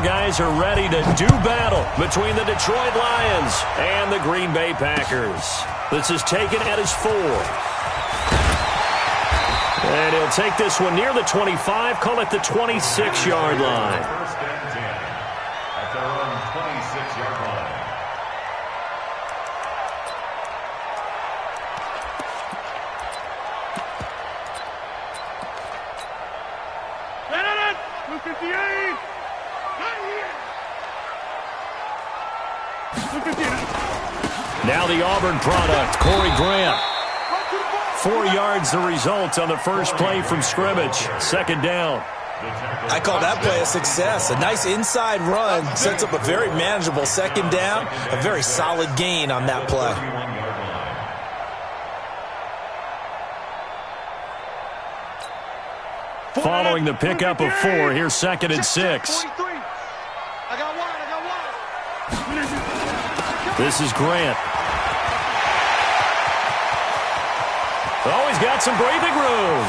guys are ready to do battle between the Detroit Lions and the Green Bay Packers. This is taken at his 4. And he'll take this one near the 25, call it the 26-yard line. First and 10 at their own 26-yard line. Now the Auburn product, Corey Grant. 4 yards the result on the first play from scrimmage. Second down. I call that play a success. A nice inside run sets up a very manageable second down. A very solid gain on that play. Following the pickup of 4, here's second and 6. This is Grant. Oh, he's got some breathing room.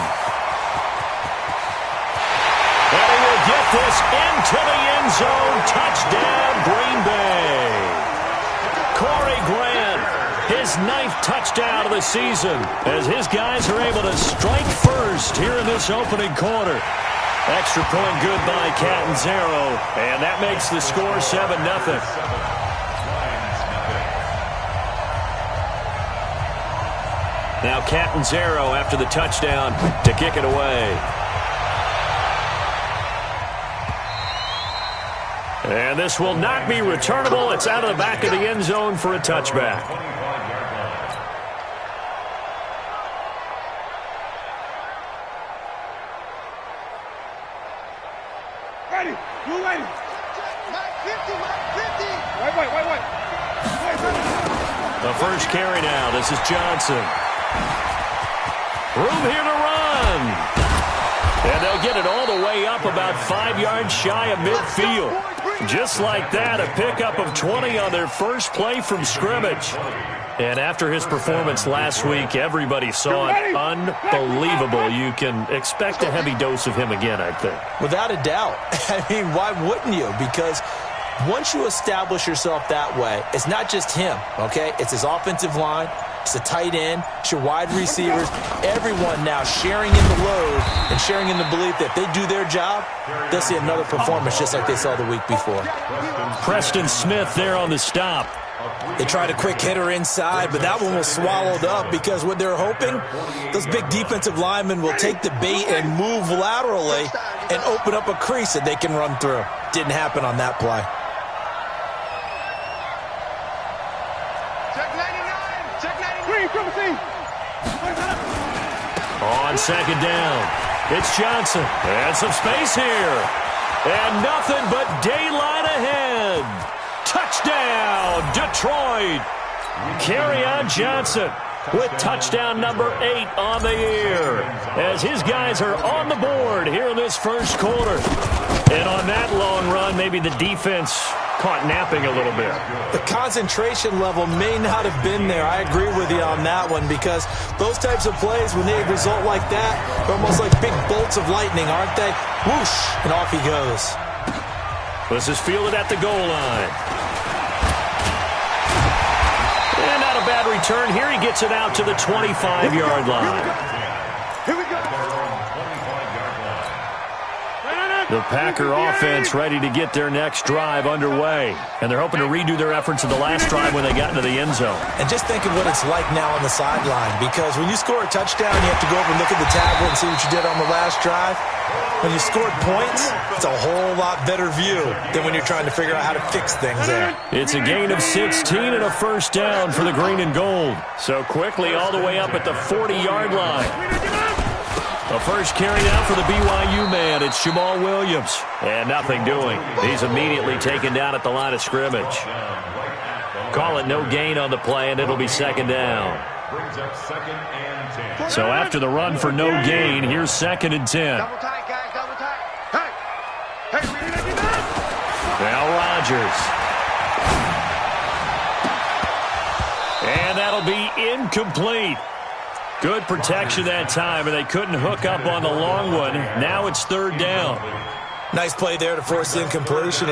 And he will get this into the end zone. Touchdown, Green Bay. Corey Grant, his 9th touchdown of the season, as his guys are able to strike first here in this opening quarter. Extra point good by Catanzaro, and that makes the score 7-0. Now Catanzaro after the touchdown to kick it away. And this will not be returnable. It's out of the back of the end zone for a touchback. Ready. You ready. Mike 50, Mike 50. Wait. The first carry now. This is Johnson. Room here to run. And they'll get it all the way up about 5 yards shy of midfield. Just like that, a pickup of 20 on their first play from scrimmage. And after his performance last week, everybody saw it unbelievable. You can expect a heavy dose of him again, I think. Without a doubt. I mean, why wouldn't you? Because once you establish yourself that way, it's not just him, okay? It's his offensive line. It's the tight end. It's your wide receivers. Everyone now sharing in the load and sharing in the belief that if they do their job, they'll see another performance just like they saw the week before. Preston Smith there on the stop. They tried a quick hitter inside, but that one was swallowed up because what they're hoping, those big defensive linemen will take the bait and move laterally and open up a crease that they can run through. Didn't happen on that play. On second down, it's Johnson. And some space here. And nothing but daylight ahead. Touchdown, Detroit. Kerryon Johnson with touchdown number 8 on the year, as his guys are on the board here in this first quarter. And on that long run, maybe the defense caught napping a little bit. The concentration level may not have been there. I agree with you on that one, because those types of plays, when they result like that, they're almost like big bolts of lightning, aren't they? Whoosh, and off he goes. This is fielded at the goal line. And not a bad return here. He gets it out to the 25-yard line. Here we go. The Packer offense ready to get their next drive underway. And they're hoping to redo their efforts of the last drive when they got into the end zone. And just think of what it's like now on the sideline, because when you score a touchdown, you have to go over and look at the tablet and see what you did on the last drive. When you scored points, it's a whole lot better view than when you're trying to figure out how to fix things there. It's a gain of 16 and a first down for the green and gold. So quickly all the way up at the 40-yard line. The first carry now for the BYU man. It's Jamal Williams. And nothing doing. He's immediately taken down at the line of scrimmage. Call it no gain on the play, and it'll be second down. Brings up 2nd and 10. So after the run for no gain, here's 2nd and 10. Double tight, guys, double tight. Hey, we're gonna do that. Now Rodgers. And that'll be incomplete. Good protection that time, and they couldn't hook up on the long one. Now it's 3rd down. Nice play there to force incompletion.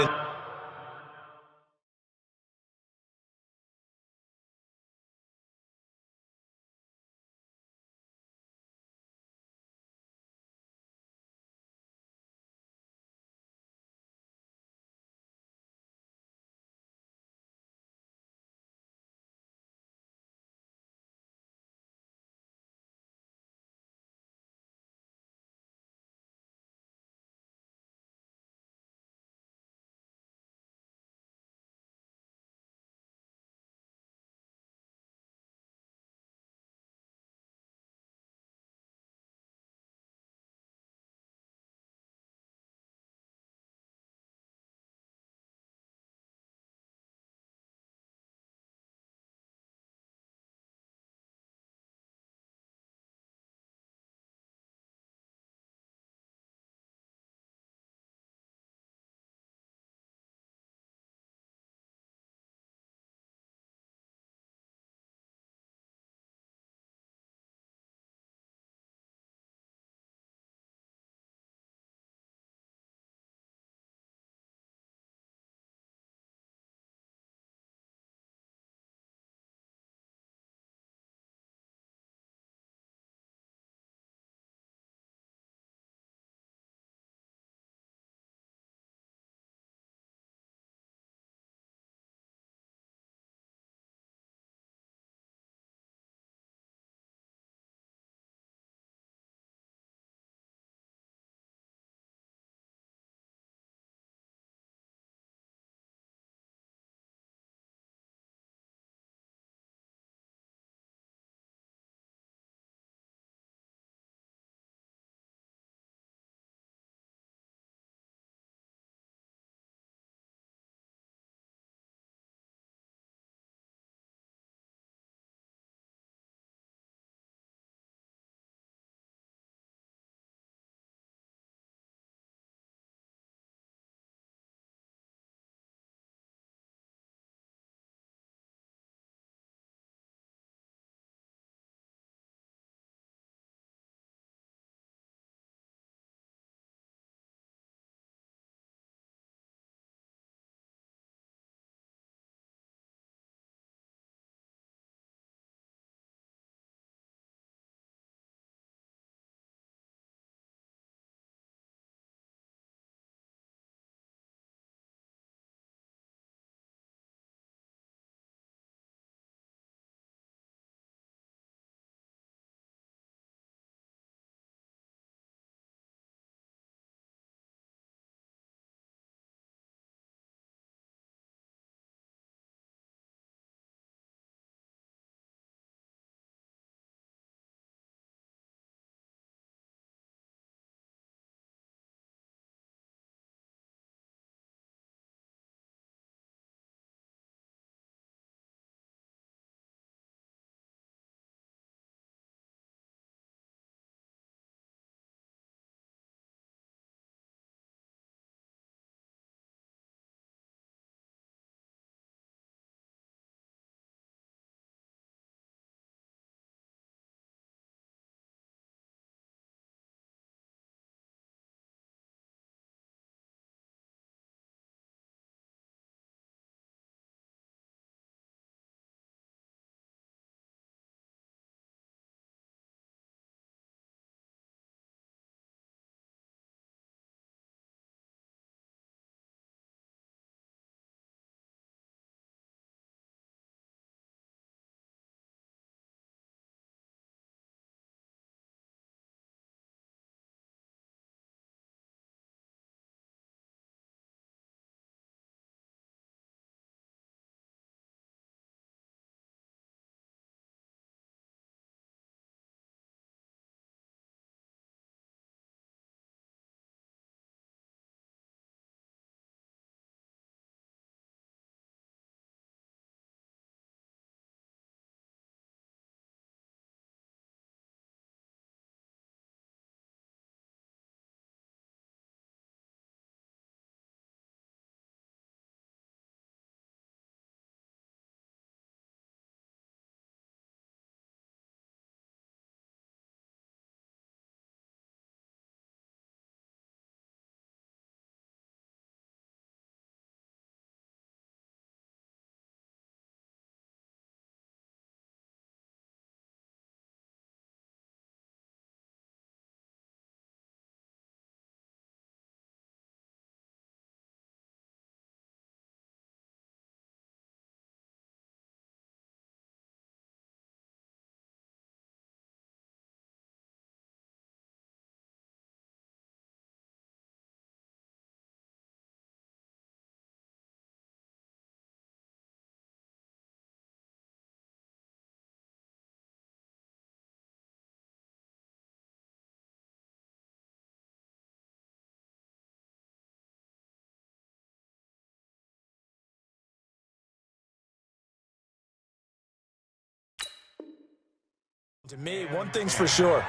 To me, one thing's for sure.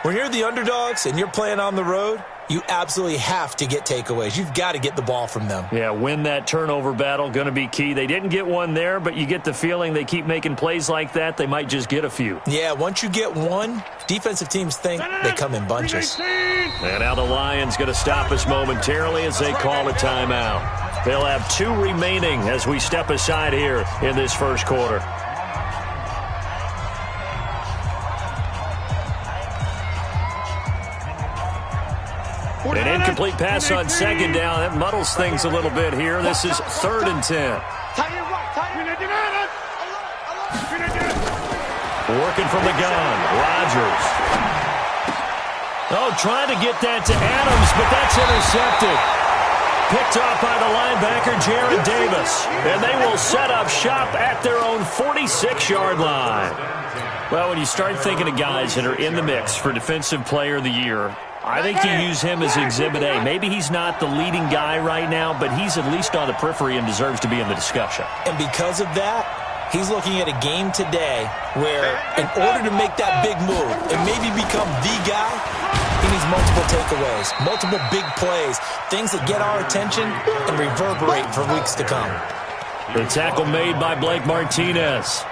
When you're the underdogs and you're playing on the road, you absolutely have to get takeaways. You've got to get the ball from them. Yeah, win that turnover battle, going to be key. They didn't get one there, but you get the feeling they keep making plays like that, they might just get a few. Yeah, once you get one, defensive teams think they come in bunches. And now the Lions going to stop us momentarily as they call a timeout. They'll have 2 remaining as we step aside here in this first quarter. An incomplete pass on second down. That muddles things a little bit here. This is 3rd and 10. Working from the gun. Rodgers. Oh, trying to get that to Adams, but that's intercepted. Picked off by the linebacker, Jared Davis. And they will set up shop at their own 46-yard line. Well, when you start thinking of guys that are in the mix for Defensive Player of the Year, I think you use him as Exhibit A. Maybe he's not the leading guy right now, but he's at least on the periphery and deserves to be in the discussion. And because of that, he's looking at a game today where in order to make that big move and maybe become the guy, he needs multiple takeaways, multiple big plays, things that get our attention and reverberate for weeks to come. The tackle made by Blake Martinez.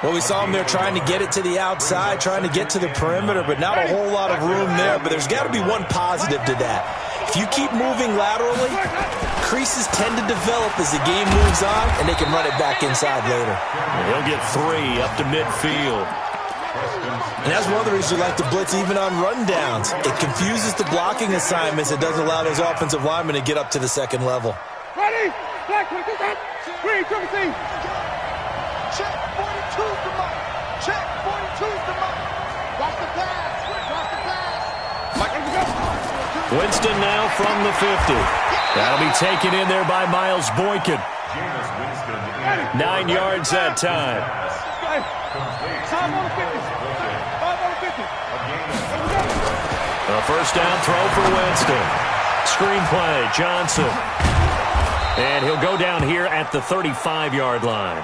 Well, we saw him there trying to get it to the outside, trying to get to the perimeter, but not a whole lot of room there. But there's got to be one positive to that. If you keep moving laterally, creases tend to develop as the game moves on, and they can run it back inside later. He'll get 3 up to midfield. And that's one of the reasons you like to blitz even on rundowns. It confuses the blocking assignments. It doesn't allow those offensive linemen to get up to the second level. Ready? Black, 3, 17. Check 42 to Mike. Check 42 to Mike. Watch the pass. Watch the pass. Mike, let's go. Winston now from the 50. That'll be taken in there by Miles Boykin. 9 yards that time. 5 on the 50. 5 on the 50. A first down throw for Winston. Screenplay, Johnson. And he'll go down here at the 35-yard line.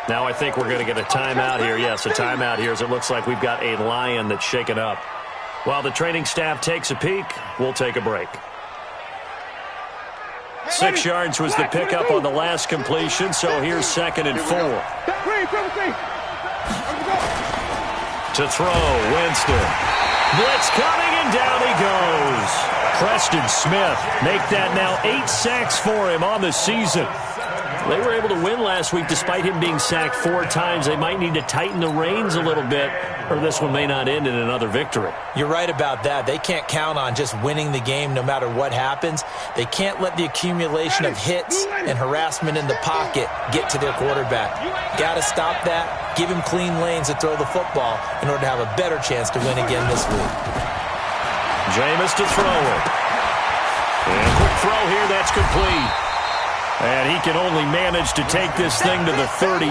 Now I think we're going to get a timeout here. Yes, a timeout here as it looks like we've got a Lion that's shaken up. While the training staff takes a peek, we'll take a break. 6 yards was the pickup on the last completion, so here's 2nd and 4. To throw, Winston. Blitz coming, and down he goes. Preston Smith make that now 8 sacks for him on the season. They were able to win last week despite him being sacked 4 times. They might need to tighten the reins a little bit, or this one may not end in another victory. You're right about that. They can't count on just winning the game no matter what happens. They can't let the accumulation of hits and harassment in the pocket get to their quarterback. Got to stop that, give him clean lanes to throw the football in order to have a better chance to win again this week. Jameis to throw it. And quick throw here, that's complete. And he can only manage to take this thing to the 38,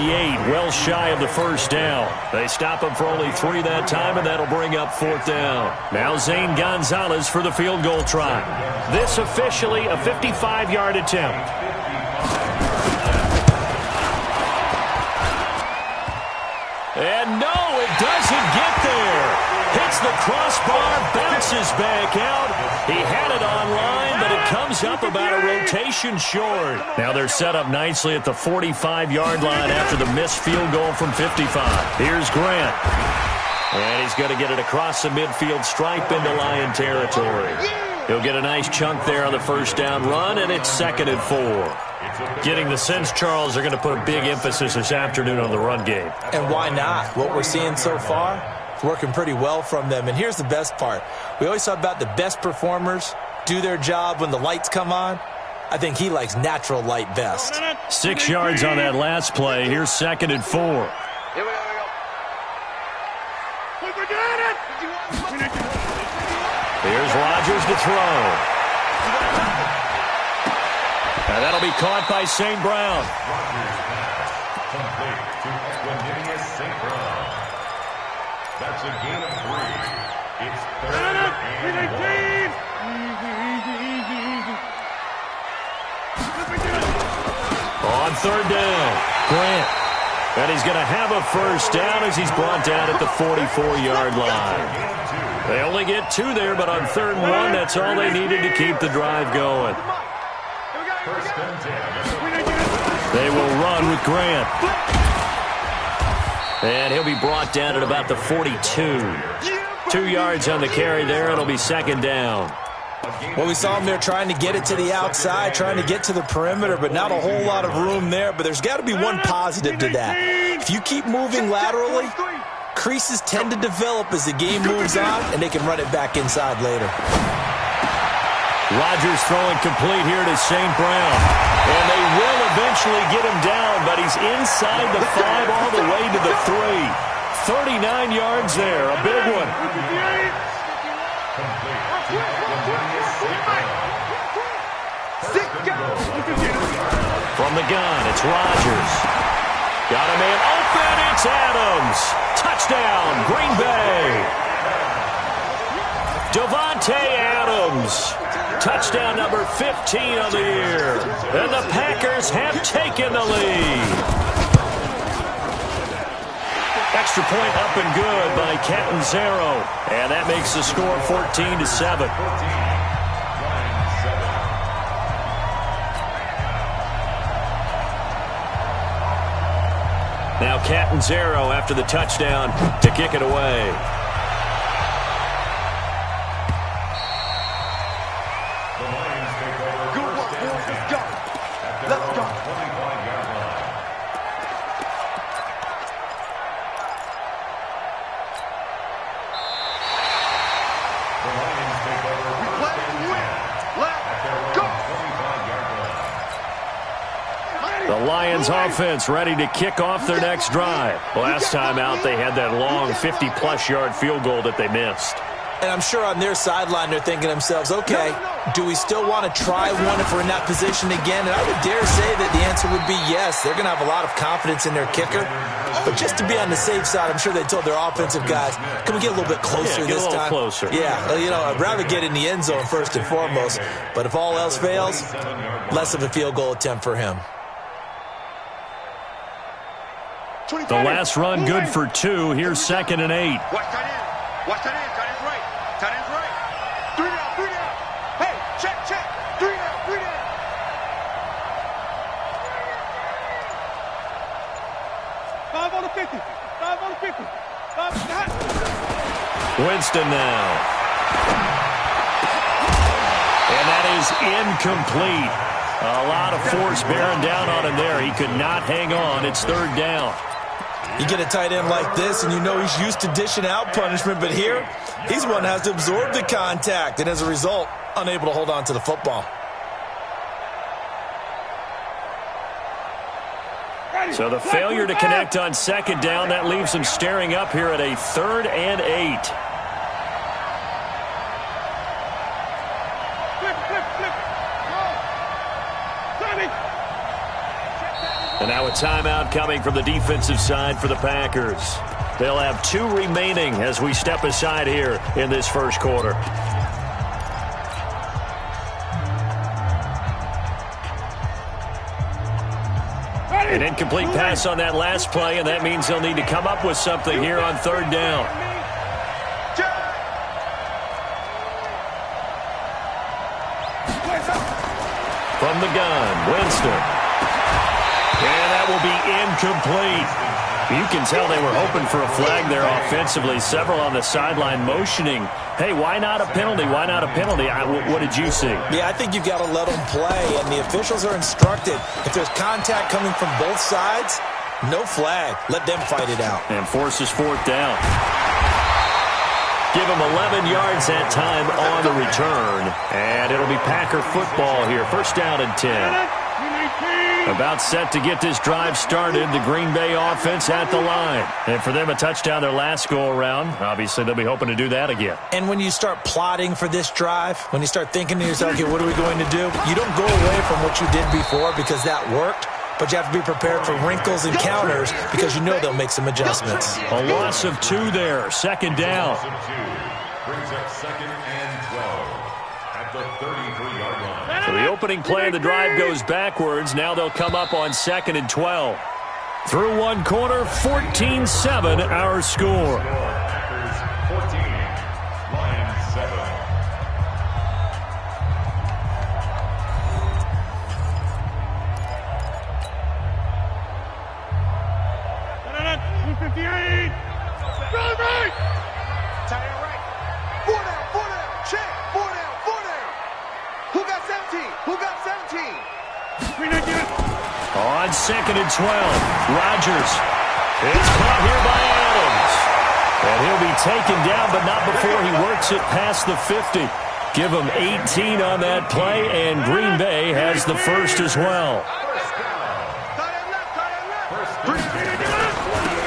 well shy of the first down. They stop him for only 3 that time, and that'll bring up 4th down. Now Zane Gonzalez for the field goal try. This officially a 55-yard attempt. And no, it doesn't get there. Hits the crossbar, bounces back out. He had it online, but it comes up about a rotation short. Now they're set up nicely at the 45-yard line after the missed field goal from 55. Here's Grant. And he's going to get it across the midfield stripe into Lion territory. He'll get a nice chunk there on the first down run, and it's 2nd and 4. Getting the sense, Charles, they're going to put a big emphasis this afternoon on the run game. And why not? What we're seeing so far, it's working pretty well from them. And here's the best part. We always talk about the best performers do their job when the lights come on. I think he likes natural light best. 6 yards on that last play. Here's 2nd and 4. Here we go. Here's Rodgers to throw. And that'll be caught by St. Brown. Complete to Quinnipiac St. Brown. That's a gain of 3. It's 3rd and 4. On 3rd down, Grant. And he's going to have a first down as he's brought down at the 44-yard line. They only get 2 there, but on 3rd and 1, that's all they needed to keep the drive going. They will run with Grant. And he'll be brought down at about the 42. 2 yards on the carry there. It'll be 2nd down. Well, we saw him there trying to get it to the outside, trying to get to the perimeter, but not a whole lot of room there. But there's got to be one positive to that. If you keep moving laterally, creases tend to develop as the game moves on, and they can run it back inside later. Rodgers throwing complete here to St. Brown. And they will eventually get him down, but he's inside the 5 all the way to the 3. 39 yards there, a big one. From the gun, it's Rodgers. Got a man open, it's Adams. Touchdown, Green Bay. Davante Adams. Touchdown number 15 of the year. And the Packers have taken the lead. Extra point up and good by Catanzaro. And that makes the score 14-7. Now Catanzaro after the touchdown to kick it away. Lions offense ready to kick off their next drive. Last time out, they had that long 50-plus yard field goal that they missed. And I'm sure on their sideline, they're thinking to themselves, okay, do we still want to try one if we're in that position again? And I would dare say that the answer would be yes. They're going to have a lot of confidence in their kicker. But just to be on the safe side, I'm sure they told their offensive guys, can we get a little bit closer this time? Get a little closer. Yeah, you know, I'd rather get in the end zone first and foremost. But if all else fails, less of a field goal attempt for him. The last run good for 2. Here's 2nd and 8. Watch tight end. Watch tight end. Tight end's right. Tight end's right. 3 down. 3 down. Hey, check. 3 down. 3 down. Five on the 50. 5 on the 50. 5 on the hot. Winston now. And that is incomplete. A lot of force bearing down on him there. He could not hang on. It's 3rd down. You get a tight end like this, and you know he's used to dishing out punishment, but here, he's one that has to absorb the contact, and as a result, unable to hold on to the football. So the failure to connect on 2nd down, that leaves him staring up here at a 3rd and 8. And now a timeout coming from the defensive side for the Packers. They'll have 2 remaining as we step aside here in this first quarter. An incomplete pass on that last play, and that means they'll need to come up with something here on 3rd down. From the gun, Winston. And that will be incomplete. You can tell they were hoping for a flag there offensively. Several on the sideline motioning, hey, why not a penalty? Why not a penalty? What did you see? Yeah, I think you've got to let them play, and the officials are instructed. If there's contact coming from both sides, no flag. Let them fight it out. And forces 4th down. Give him 11 yards that time on the return. And it'll be Packer football here. 1st down and 10. About set to get this drive started. The Green Bay offense at the line. And for them, a touchdown their last go-around. Obviously, they'll be hoping to do that again. And when you start plotting for this drive, when you start thinking to yourself, okay, what are we going to do? You don't go away from what you did before because that worked. But you have to be prepared for wrinkles and counters because you know they'll make some adjustments. A loss of 2 there. 2nd down. Brings up 2nd and 12 at the 33-yard line. So the opening play of the drive goes backwards. Now they'll come up on 2nd and 12. Through one quarter, 14-7 our score. Packers 14, Lions 7. Tight end right. 4 down. Check. 4 down. Who got 17? On 2nd and 12, Rodgers. It's caught here by Adams. And he'll be taken down, but not before he works it past the 50. Give him 18 on that play, and Green Bay has the first as well.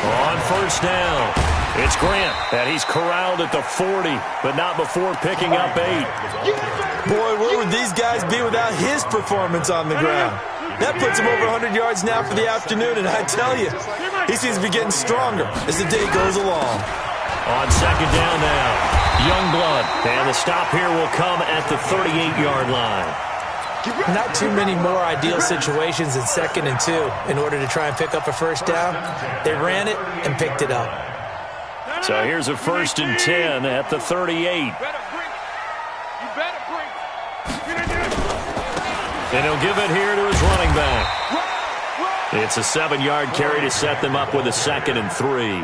On first down, it's Grant, and he's corralled at the 40, but not before picking up 8. Boy, where would these guys be without his performance on the ground? That puts him over 100 yards now for the afternoon, and I tell you, he seems to be getting stronger as the day goes along. On 2nd down now, Youngblood, and the stop here will come at the 38-yard line. Not too many more ideal situations in 2nd and 2 in order to try and pick up a first down. They ran it and picked it up. So here's a 1st and 10 at the 38. And he'll give it here to his running back. It's a 7-yard carry to set them up with a 2nd and 3.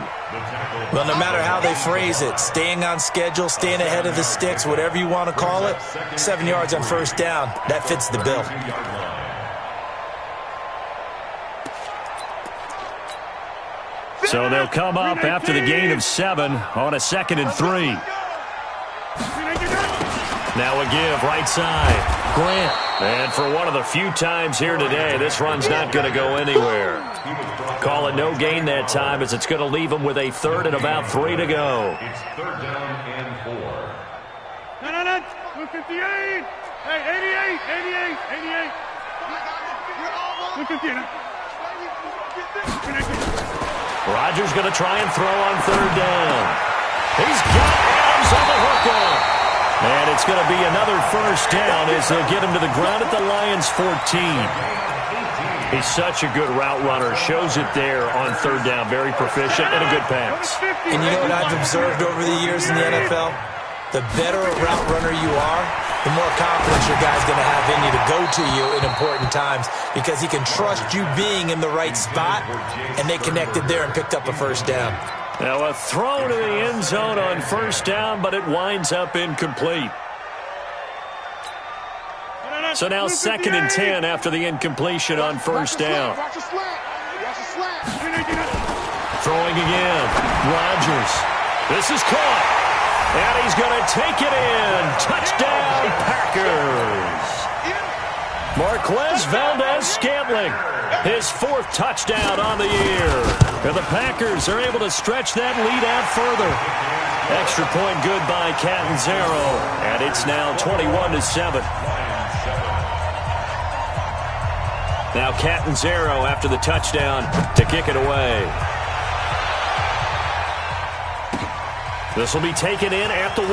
Well, no matter how they phrase it, staying on schedule, staying ahead of the sticks, whatever you want to call it, 7 yards on first down, that fits the bill. So they'll come up after the gain of 7 on a 2nd and 3. Now a give right side. Grant. And for one of the few times here today, this run's not going to go anywhere. Call it no gain that time, as it's going to leave him with a 3rd and about 3 to go. It's 3rd down and 4. 158. Hey, 88. Rodgers going to try and throw on 3rd down. He's got Adams on the hook up. And it's going to be another first down as they'll get him to the ground at the Lions' 14. He's such a good route runner. Shows it there on 3rd down. Very proficient and a good pass. And you know what I've observed over the years in the NFL? The better a route runner you are, the more confidence your guy's going to have in you to go to you in important times, because he can trust you being in the right spot, and they connected there and picked up a first down. Now a throw to the end zone on first down, but it winds up incomplete. So now 2nd and 10 after the incompletion on first down. Throwing again. Rodgers. This is caught. And he's going to take it in. Touchdown, Packers. Marquez Valdez-Scantling, his 4th touchdown on the year. And the Packers are able to stretch that lead out further. Extra point good by Catanzaro, and it's now 21-7. Now Catanzaro after the touchdown to kick it away. This will be taken in at the 1.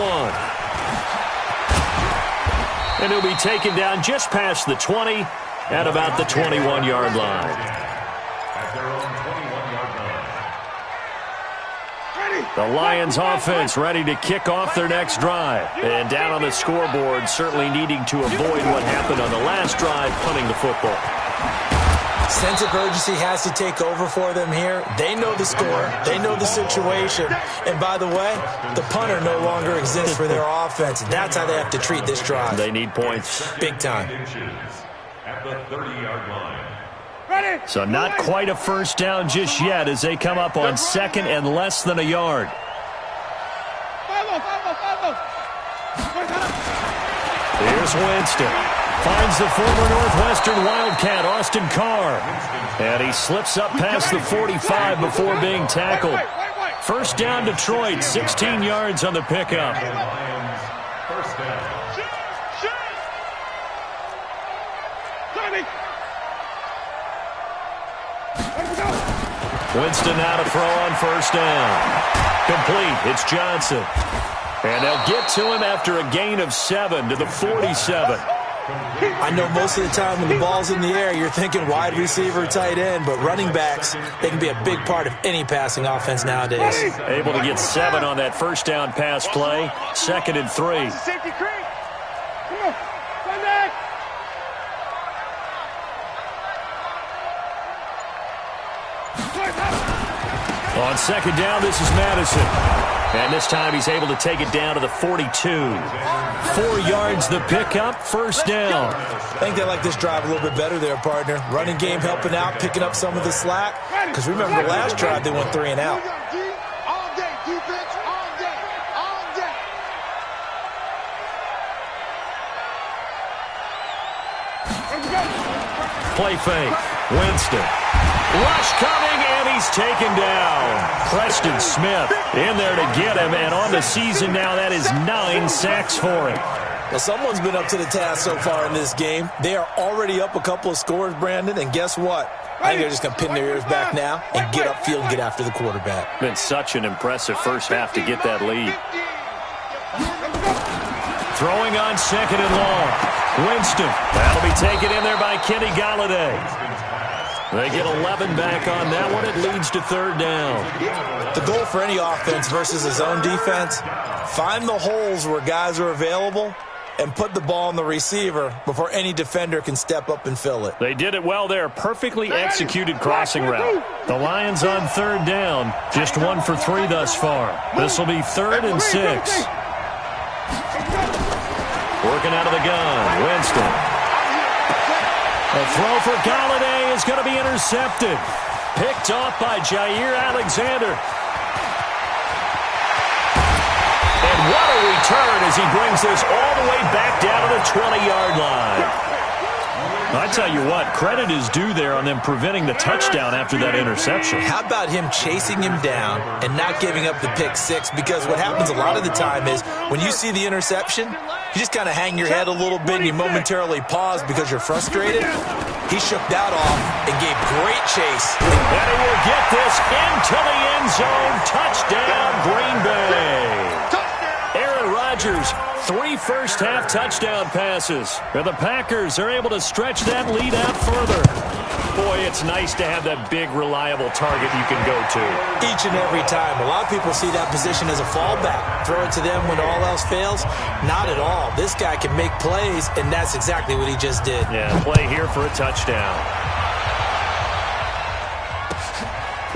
And he'll be taken down just past the 20 at about the 21-yard line. At their own 21-yard line. The Lions offense ready to kick off their next drive. And down on the scoreboard, certainly needing to avoid what happened on the last drive, punting the football. Sense of urgency has to take over for them here. They know the score. They know the situation. And by the way, the punter no longer exists for their offense. That's how they have to treat this drive. They need points. Big time. At the 30-yard line. So not quite a first down just yet as they come up on 2nd and less than a yard. Here's Winston. Finds the former Northwestern Wildcat, Austin Carr. And he slips up past the 45 before being tackled. First down, Detroit, 16 yards on the pickup. First down. Winston now to throw on first down. Complete. It's Johnson. And they'll get to him after a gain of 7 to the 47. I know most of the time when the ball's in the air, you're thinking wide receiver, tight end, but running backs, they can be a big part of any passing offense nowadays. Able to get 7 on that first down pass play. 2nd and 3. Safety creep. Come on. Run back. On 2nd down, this is Madison. And this time he's able to take it down to the 42. 4 yards the pickup, first down. I think they like this drive a little bit better there, partner. Running game helping out, picking up some of the slack. Because remember the last drive, they went 3 and out. All day, defense, all day, all day. Play fake. Winston. Rush coming, and he's taken down. Preston Smith in there to get him, and on the season now, that is 9 sacks for him. Well, someone's been up to the task so far in this game. They are already up a couple of scores, Brandon, and guess what? I think they're just going to pin their ears back now and get upfield and get after the quarterback. Been such an impressive first half to get that lead. Throwing on 2nd and long. Winston. That'll be taken in there by Kenny Golladay. They get 11 back on that one. It leads to 3rd down. The goal for any offense versus his own defense, find the holes where guys are available and put the ball on the receiver before any defender can step up and fill it. They did it well there. Perfectly executed crossing route. The Lions on 3rd down. Just 1 for 3 thus far. This will be 3rd and 6. Working out of the gun. Winston. A throw for Golladay is going to be intercepted. Picked off by Jair Alexander. And what a return as he brings this all the way back down to the 20-yard line. I tell you what, credit is due there on them preventing the touchdown after that interception. How about him chasing him down and not giving up the pick 6? Because what happens a lot of the time is when you see the interception, you just kind of hang your head a little bit and you momentarily pause because you're frustrated. He shook that off and gave great chase. And he will get this into the end zone. Touchdown, Green Bay. Aaron Rodgers, 3 first-half touchdown passes. And the Packers are able to stretch that lead out further. Boy, it's nice to have that big, reliable target you can go to. Each and every time. A lot of people see that position as a fallback. Throw it to them when all else fails. Not at all. This guy can make plays, and that's exactly what he just did. Yeah, play here for a touchdown.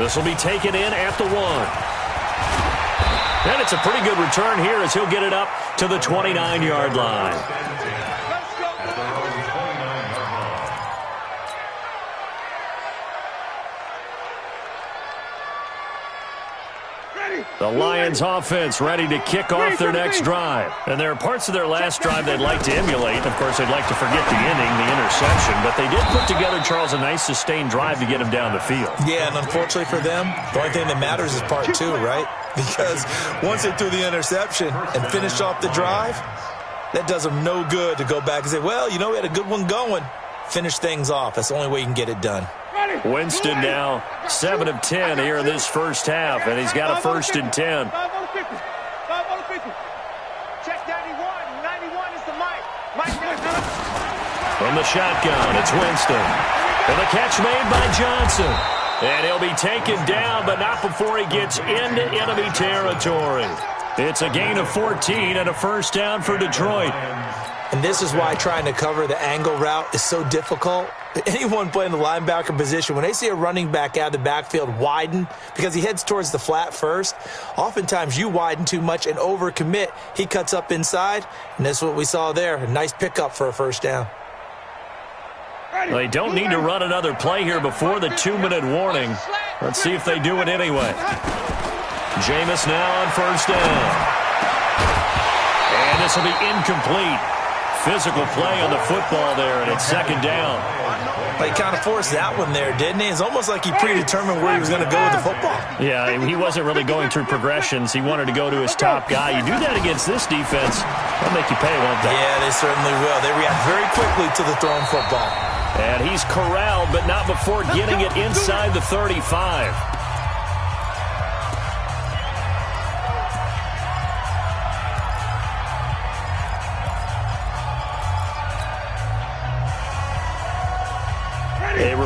This will be taken in at the 1. And it's a pretty good return here as he'll get it up to the 29-yard line. The Lions offense ready to kick off their next drive. And there are parts of their last drive they'd like to emulate. Of course, they'd like to forget the inning, the interception. But they did put together, Charles, a nice sustained drive to get him down the field. Yeah, and unfortunately for them, the only thing that matters is part 2, right? Because once they threw the interception and finished off the drive, that does them no good to go back and say, well, you know, we had a good one going. Finish things off. That's the only way you can get it done. Winston now 7 of 10 here in this first half, and he's got a 1st and 10. 5 on 50. 5 on 50. Check 91. 91 is the mic. From the shotgun, it's Winston. And the catch made by Johnson. And he'll be taken down, but not before he gets into enemy territory. It's a gain of 14 and a first down for Detroit. And this is why trying to cover the angle route is so difficult. Anyone playing the linebacker position, when they see a running back out of the backfield widen, because he heads towards the flat first, oftentimes you widen too much and overcommit. He cuts up inside, and that's what we saw there. A nice pickup for a first down. They don't need to run another play here before the 2-minute warning. Let's see if they do it anyway. Jameis now on first down. And this will be incomplete. Physical play on the football there, and it's 2nd down. He kind of forced that one there, didn't he? It's almost like he predetermined where he was going to go with the football. Yeah, he wasn't really going through progressions. He wanted to go to his top guy. You do that against this defense, they'll make you pay, won't they? Yeah, they certainly will. They react very quickly to the thrown football. And he's corralled, but not before getting it inside the 35.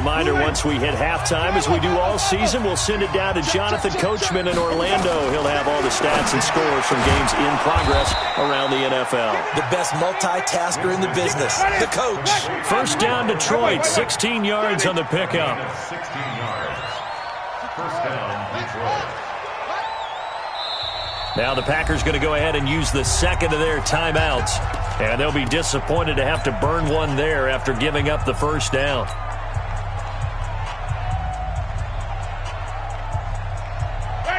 reminder, once we hit halftime, as we do all season, we'll send it down to Jonathan Coachman in Orlando. He'll have all the stats and scores from games in progress around the NFL. The best multitasker in the business, the coach. First down, Detroit, 16 yards on the pickup. 16 yards. First down, Detroit. Now the Packers going to go ahead and use the second of their timeouts. And they'll be disappointed to have to burn one there after giving up the first down.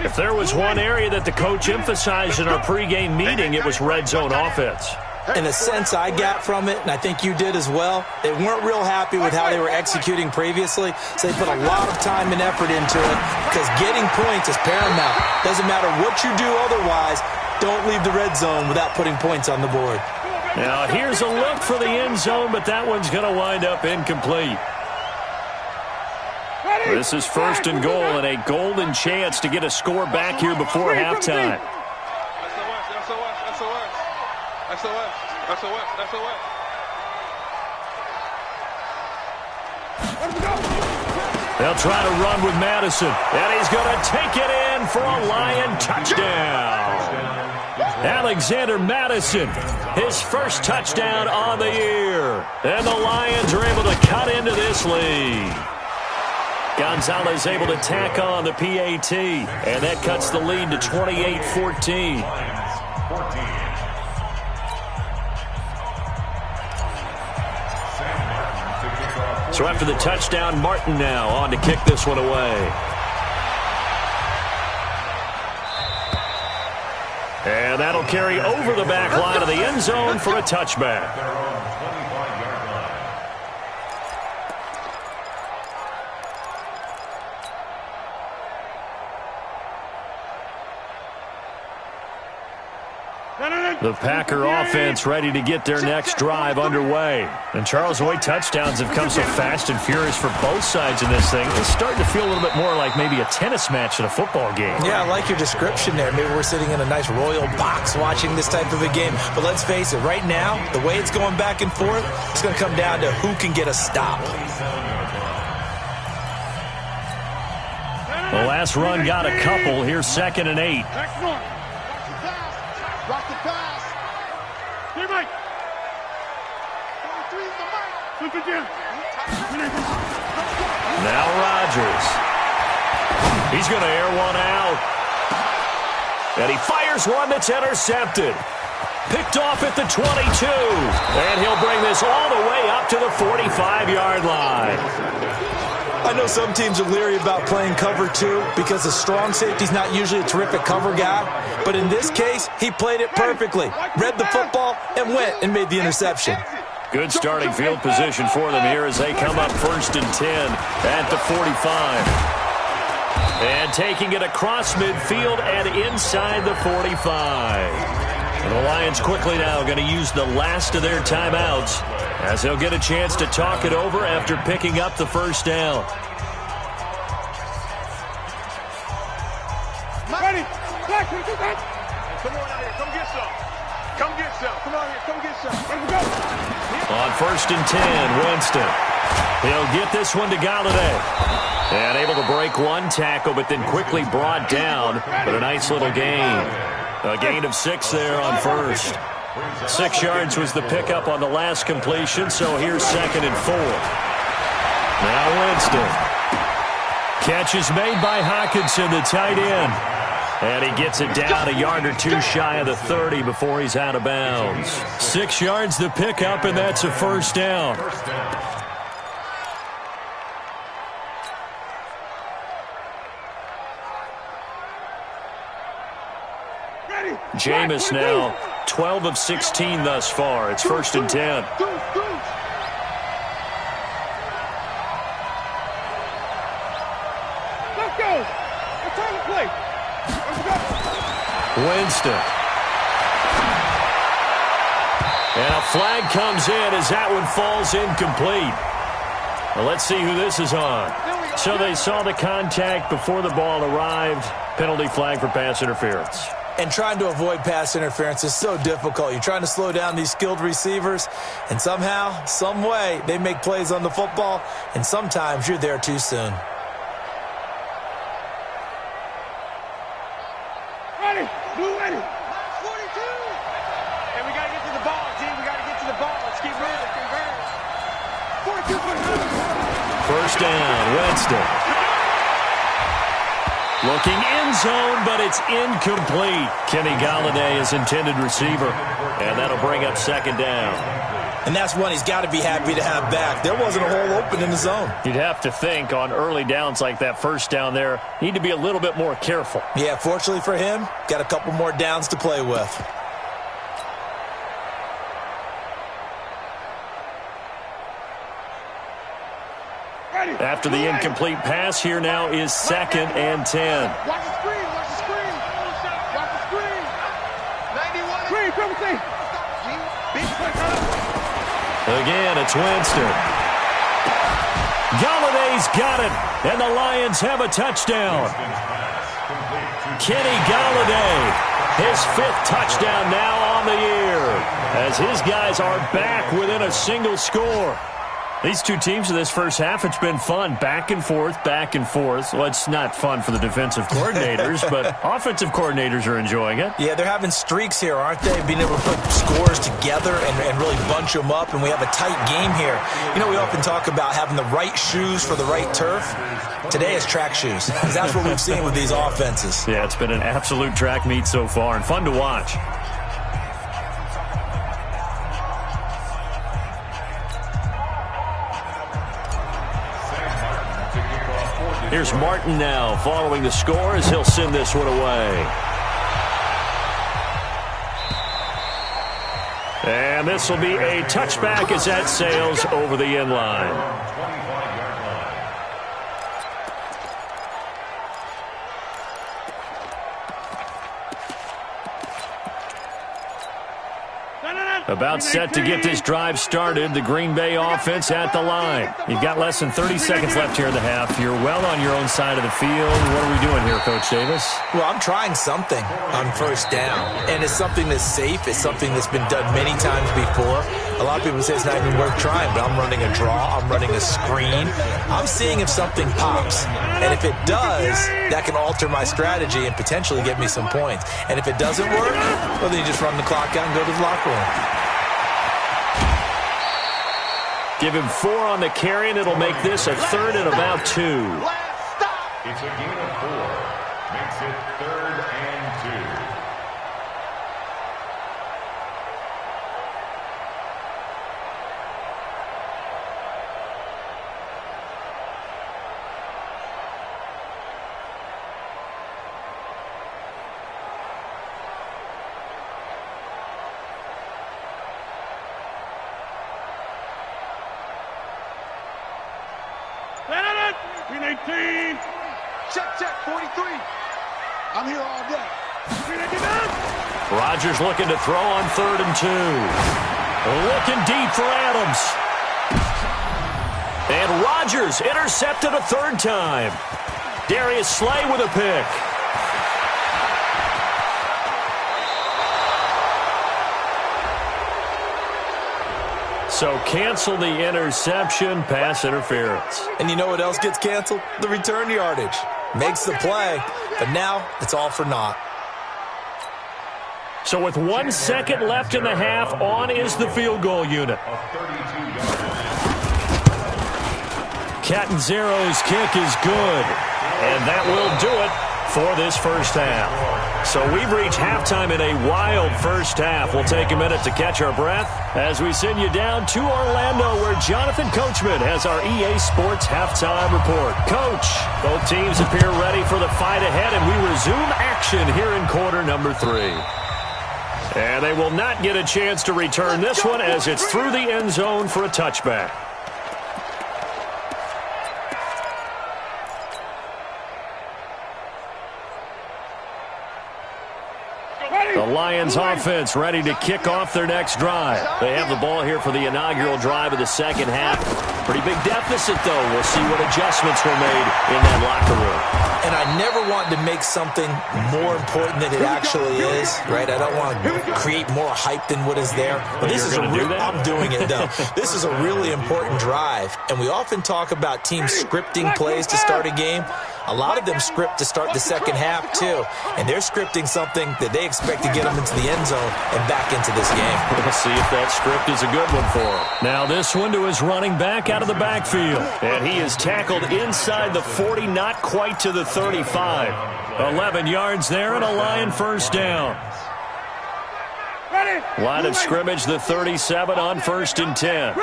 If there was one area that the coach emphasized in our pregame meeting, it was red zone offense. In a sense I got from it, and I think you did as well, they weren't real happy with how they were executing previously, so they put a lot of time and effort into it because getting points is paramount. Doesn't matter what you do otherwise, don't leave the red zone without putting points on the board. Now here's a look for the end zone, but that one's going to wind up incomplete. This is first and goal and a golden chance to get a score back here before halftime. They'll try to run with Madison, and he's going to take it in for a Lion touchdown. Alexander Madison, his first touchdown on the year. And the Lions are able to cut into this lead. Gonzalez able to tack on the PAT, and that cuts the lead to 28-14. So after the touchdown, Martin now on to kick this one away. And that'll carry over the back line of the end zone for a touchback. The Packer offense ready to get their next drive underway. And Charles, the way touchdowns have come so fast and furious for both sides in this thing, it's starting to feel a little bit more like maybe a tennis match in a football game. Yeah, I like your description there. Maybe we're sitting in a nice royal box watching this type of a game. But let's face it, right now, the way it's going back and forth, it's going to come down to who can get a stop. The last run got a couple. Here's 2nd and 8. Drop the pass. Here, Mike. Now Rodgers. He's going to air one out. And he fires one that's intercepted. Picked off at the 22. And he'll bring this all the way up to the 45-yard line. I know some teams are leery about playing cover 2 because the strong safety's not usually a terrific cover guy. But in this case, he played it perfectly. Read the football and went and made the interception. Good starting field position for them here as they come up 1st and 10 at the 45. And taking it across midfield and inside the 45. And the Lions quickly now going to use the last of their timeouts as they'll get a chance to talk it over after picking up the first down. Ready? Come on out here. Come get some. Come get some. Come on here. Come get some. Let's go. On 1st and 10, Winston. He'll get this one to Galladay. And able to break one tackle, but then quickly brought down with a nice little gain. A gain of 6 there on 1st. 6 yards was the pickup on the last completion, so here's 2nd and 4. Now Winston. Catch is made by Hockenson, the tight end. And he gets it down a yard or two shy of the 30 before he's out of bounds. 6 yards the pickup, and that's a first down. Jameis now 12 of 16 thus far. It's 1st and 10. Let's go. Let's try to play. Let's go. Winston. And a flag comes in as that one falls incomplete. Well, let's see who this is on. So they saw the contact before the ball arrived. Penalty flag for pass interference. And trying to avoid pass interference is so difficult. You're trying to slow down these skilled receivers, and somehow, some way, they make plays on the football, and sometimes you're there too soon. Ready, blue ready. 42. And we got to get to the ball, team. We got to get to the ball. Let's keep moving. 42. First down, Winston. Looking end zone, but it's incomplete. Kenny Golladay is intended receiver, and that'll bring up second down. And that's one he's got to be happy to have back. There wasn't a hole open in the zone. You'd have to think on early downs like that first down there, need to be a little bit more careful. Yeah, fortunately for him, got a couple more downs to play with. After the incomplete pass, here now is second and 10. Watch the screen, watch the screen. Watch the screen. 91. Screen, triple T. Again, it's Winston. Galladay's got it, and the Lions have a touchdown. Kenny Golladay, his 5th touchdown now on the year, as his guys are back within a single score. These two teams in this first half, it's been fun. Back and forth, back and forth. Well, it's not fun for the defensive coordinators, but offensive coordinators are enjoying it. Yeah, they're having streaks here, aren't they? Being able to put scores together and really bunch them up, and we have a tight game here. You know, we often talk about having the right shoes for the right turf. Today is track shoes. That's what we've seen with these offenses. Yeah, it's been an absolute track meet so far and fun to watch. Here's Martin now following the score as he'll send this one away. And this will be a touchback as that sails over the end line. About set to get this drive started. The Green Bay offense at the line. You've got less than 30 seconds left here in the half. You're well on your own side of the field. What are we doing here, Coach Davis? Well, I'm trying something on first down, and it's something that's safe. It's something that's been done many times before. A lot of people say it's not even worth trying, but I'm running a draw. I'm running a screen. I'm seeing if something pops, and if it does, that can alter my strategy and potentially get me some points. And if it doesn't work, well, then you just run the clock out and go to the locker room. Give him 4 on the carry, and it'll make this a 3rd and about 2. It's a gain of 4. Makes it 3rd and 2. Check, 43. I'm here all day. Rodgers looking to throw on 3rd and 2. Looking deep for Adams. And Rodgers intercepted a 3rd time. Darius Slay with a pick. So cancel the interception, pass interference. And you know what else gets canceled? The return yardage. Makes the play, but now it's all for naught. So with 1 second left in the half, on is the field goal unit. Catanzaro's kick is good, and that will do it for this first half. So we've reached halftime in a wild first half. We'll take a minute to catch our breath as we send you down to Orlando, where Jonathan Coachman has our EA Sports halftime report. Coach, both teams appear ready for the fight ahead, and we resume action here in quarter number 3. And they will not get a chance to return this one as it's through the end zone for a touchback. The Lions offense ready to kick off their next drive. They have the ball here for the inaugural drive of the second half. Pretty big deficit, though. We'll see what adjustments were made in that locker room. And I never want to make something more important than it actually is, right? I don't want to create more hype than what is there. But this is I'm doing it, though. This is a really important drive. And we often talk about teams scripting plays to start a game. A lot of them script to start the second half, too. And they're scripting something that they expect to get them into the end zone and back into this game. We'll see if that script is a good one for him. Now this one to his running back out of the backfield. And he is tackled inside the 40, not quite to the 35. 11 yards there and a Lion first down. Line of scrimmage, the 37 on 1st and 10.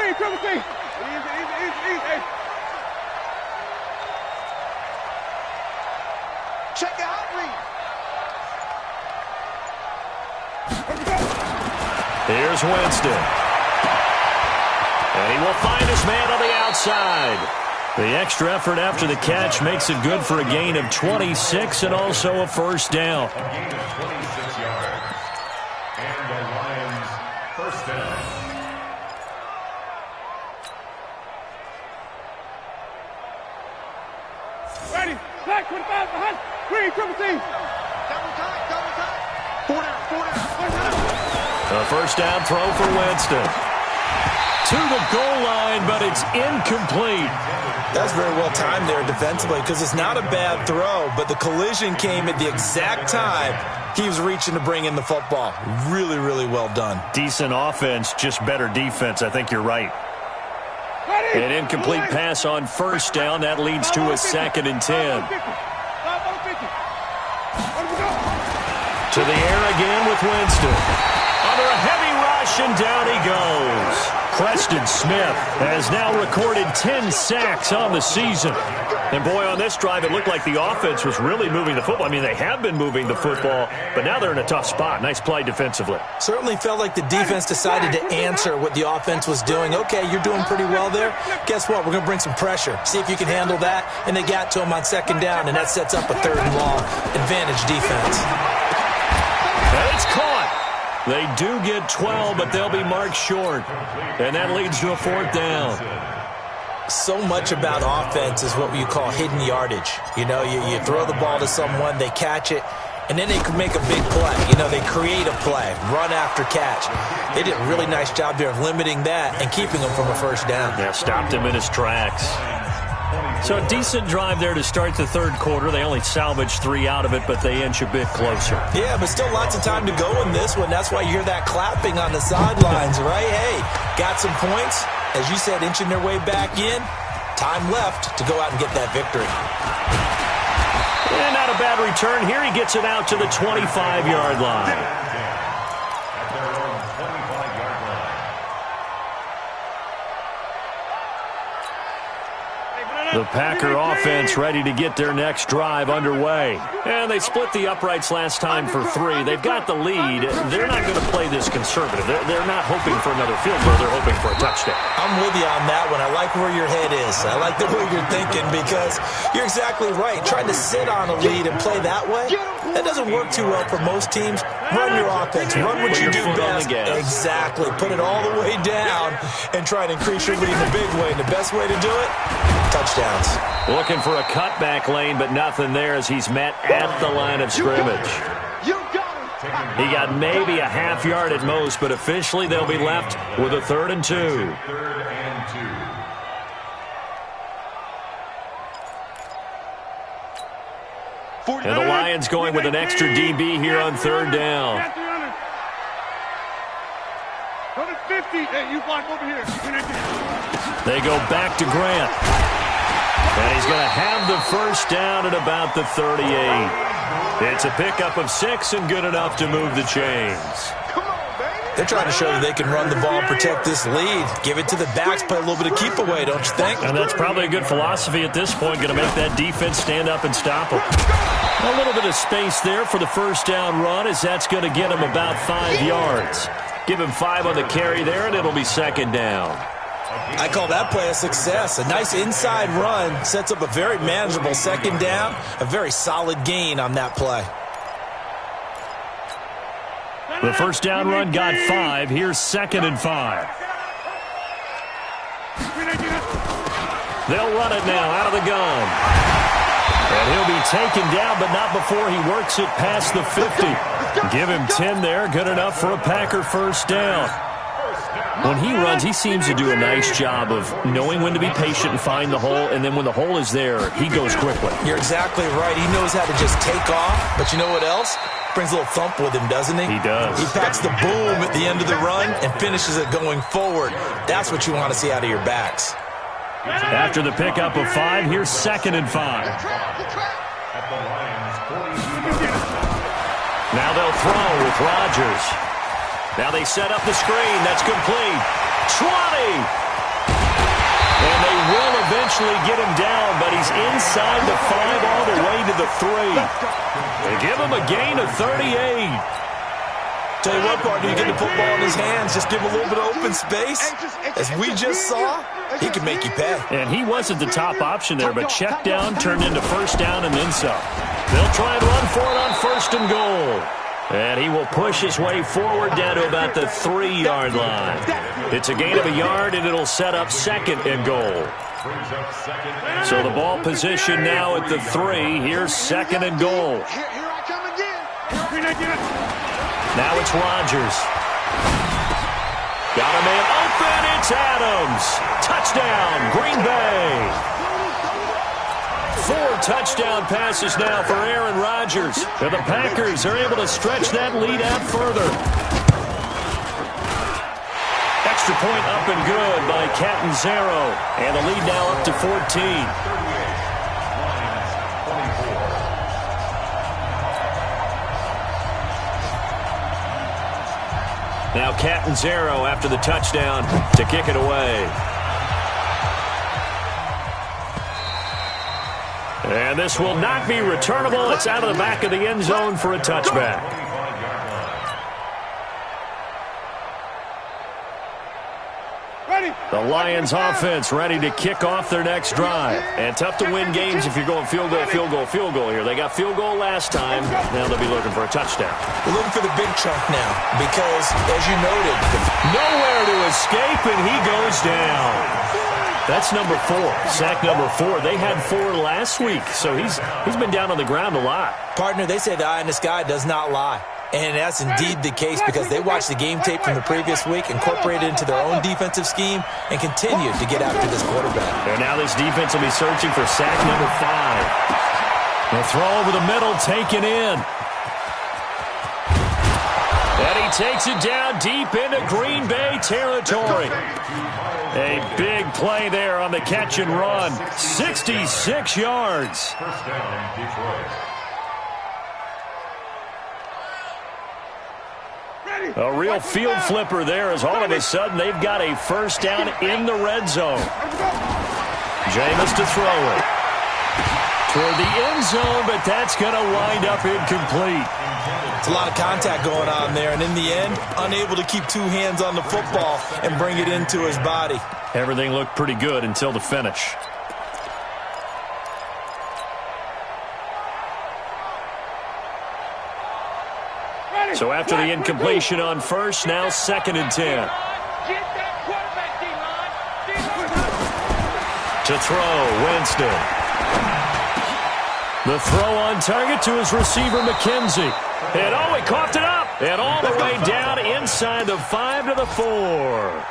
Check out read. Here's Winston. And he will find his man on the outside. The extra effort after the catch makes it good for a gain of 26 and also a first down. A gain of 26 yards. And the Lions first down. Ready, back, 25, behind, green, triple team. Double tight. 4 down. A first down throw for Winston. To the goal line, but it's incomplete. That's very well timed there defensively because it's not a bad throw, but the collision came at the exact time he was reaching to bring in the football. Really, really well done. Decent offense, just better defense. I think you're right. An incomplete pass on first down. That leads to a 2nd and 10. To the air again with Winston. Under a heavy rush, and down he goes. Preston Smith has now recorded 10 sacks on the season. And boy, on this drive, it looked like the offense was really moving the football. I mean, they have been moving the football, but now they're in a tough spot. Nice play defensively. Certainly felt like the defense decided to answer what the offense was doing. Okay, you're doing pretty well there. Guess what? We're going to bring some pressure. See if you can handle that. And they got to him on 2nd down, and that sets up a 3rd and long. Advantage defense. And it's caught. They do get 12, but they'll be marked short. And that leads to a 4th down. So much about offense is what you call hidden yardage. You know, you throw the ball to someone, they catch it, and then they can make a big play. You know, they create a play, run after catch. They did a really nice job there of limiting that and keeping him from a first down. Yeah, stopped him in his tracks. So a decent drive there to start the 3rd quarter. They only salvaged 3 out of it, but they inch a bit closer. Yeah, but still lots of time to go in this one. That's why you hear that clapping on the sidelines, right? Hey, got some points. As you said, inching their way back in. Time left to go out and get that victory. And not a bad return. Here he gets it out to the 25-yard line. At their own 25-yard line. The Packer offense ready to get their next drive underway. And they split the uprights last time for 3. They've got the lead. They're not going to play this conservative. They're not hoping for another field goal. They're hoping for a touchdown. I'm with you on that one. I like where your head is. I like the way you're thinking because you're exactly right. Trying to sit on a lead and play that way, that doesn't work too well for most teams. Run your offense. Run what you do best. Exactly. Put it all the way down and try and increase your lead in a big way. And the best way to do it, touchdowns. Looking for a cutback lane, but nothing there as he's met at the line of scrimmage. He got maybe a half yard at most, but officially they'll be left with a 3rd and 2. 3rd and 2. And the Lions going with an extra DB here on 3rd down. They go back to Grant. And he's going to have the first down at about the 38. It's a pickup of 6 and good enough to move the chains. They're trying to show that they can run the ball and protect this lead. Give it to the backs, play a little bit of keep away, don't you think? And that's probably a good philosophy at this point, going to make that defense stand up and stop them. A little bit of space there for the first down run as that's going to get him about 5 yards. Give him 5 on the carry there, and it'll be 2nd down. I call that play a success. A nice inside run sets up a very manageable 2nd down. A very solid gain on that play. The first down run got 5. Here's 2nd and 5. They'll run it now out of the gun. And he'll be taken down, but not before he works it past the 50. Give him 10 there. Good enough for a Packer first down. When he runs, he seems to do a nice job of knowing when to be patient and find the hole, and then when the hole is there, he goes quickly. You're exactly right. He knows how to just take off, but you know what else? Brings a little thump with him, doesn't he? He does. He packs the boom at the end of the run and finishes it going forward. That's what you want to see out of your backs. After the pickup of 5, here's 2nd and 5. Now they'll throw with Rodgers. Now they set up the screen. That's complete. 20. And they will eventually get him down, but he's inside the 5 all the way to the 3. They give him a gain of 38. Tell you what, partner, you get the football in his hands, just give him a little bit of open space. As we just saw, he can make you pay. And he wasn't the top option there, but check down turned into first down and then some. They'll try and run for it on 1st and goal. And he will push his way forward down to about the 3-yard line. It's a gain of a yard, and it'll set up 2nd and goal. So the ball position now at the 3. Here's 2nd and goal. Here I come again. Now it's Rodgers. Got a man open. It's Adams. Touchdown, Green Bay. 4 touchdown passes now for Aaron Rodgers. And the Packers are able to stretch that lead out further. Extra point up and good by Catanzaro. And the lead now up to 14. Now Catanzaro after the touchdown to kick it away. And this will not be returnable. It's out of the back of the end zone for a touchback. The Lions offense ready to kick off their next drive. And tough to win games if you're going field goal, field goal, field goal here. They got field goal last time. Now they'll be looking for a touchdown. We're looking for the big chunk now because, as you noted, nowhere to escape, and he goes down. That's number 4, sack number 4. They had 4 last week, so he's been down on the ground a lot. Partner, they say the eye in the sky does not lie. And that's indeed the case because they watched the game tape from the previous week, incorporated it into their own defensive scheme, and continued to get after this quarterback. And now this defense will be searching for sack number 5. The throw over the middle, taken in. And he takes it down deep into Green Bay territory. A big play there on the catch and run. 66 yards. First down, Detroit. A real field flipper there as all of a sudden they've got a first down in the red zone. Jameis to throw it. Toward the end zone, but that's going to wind up incomplete. It's a lot of contact going on there, and in the end, unable to keep 2 hands on the football and bring it into his body. Everything looked pretty good until the finish. So after the incompletion on first, now 2nd and 10. To throw, Winston. The throw on target to his receiver, McKenzie. And oh, he coughed it up. And all the way down inside the 5 to the 4.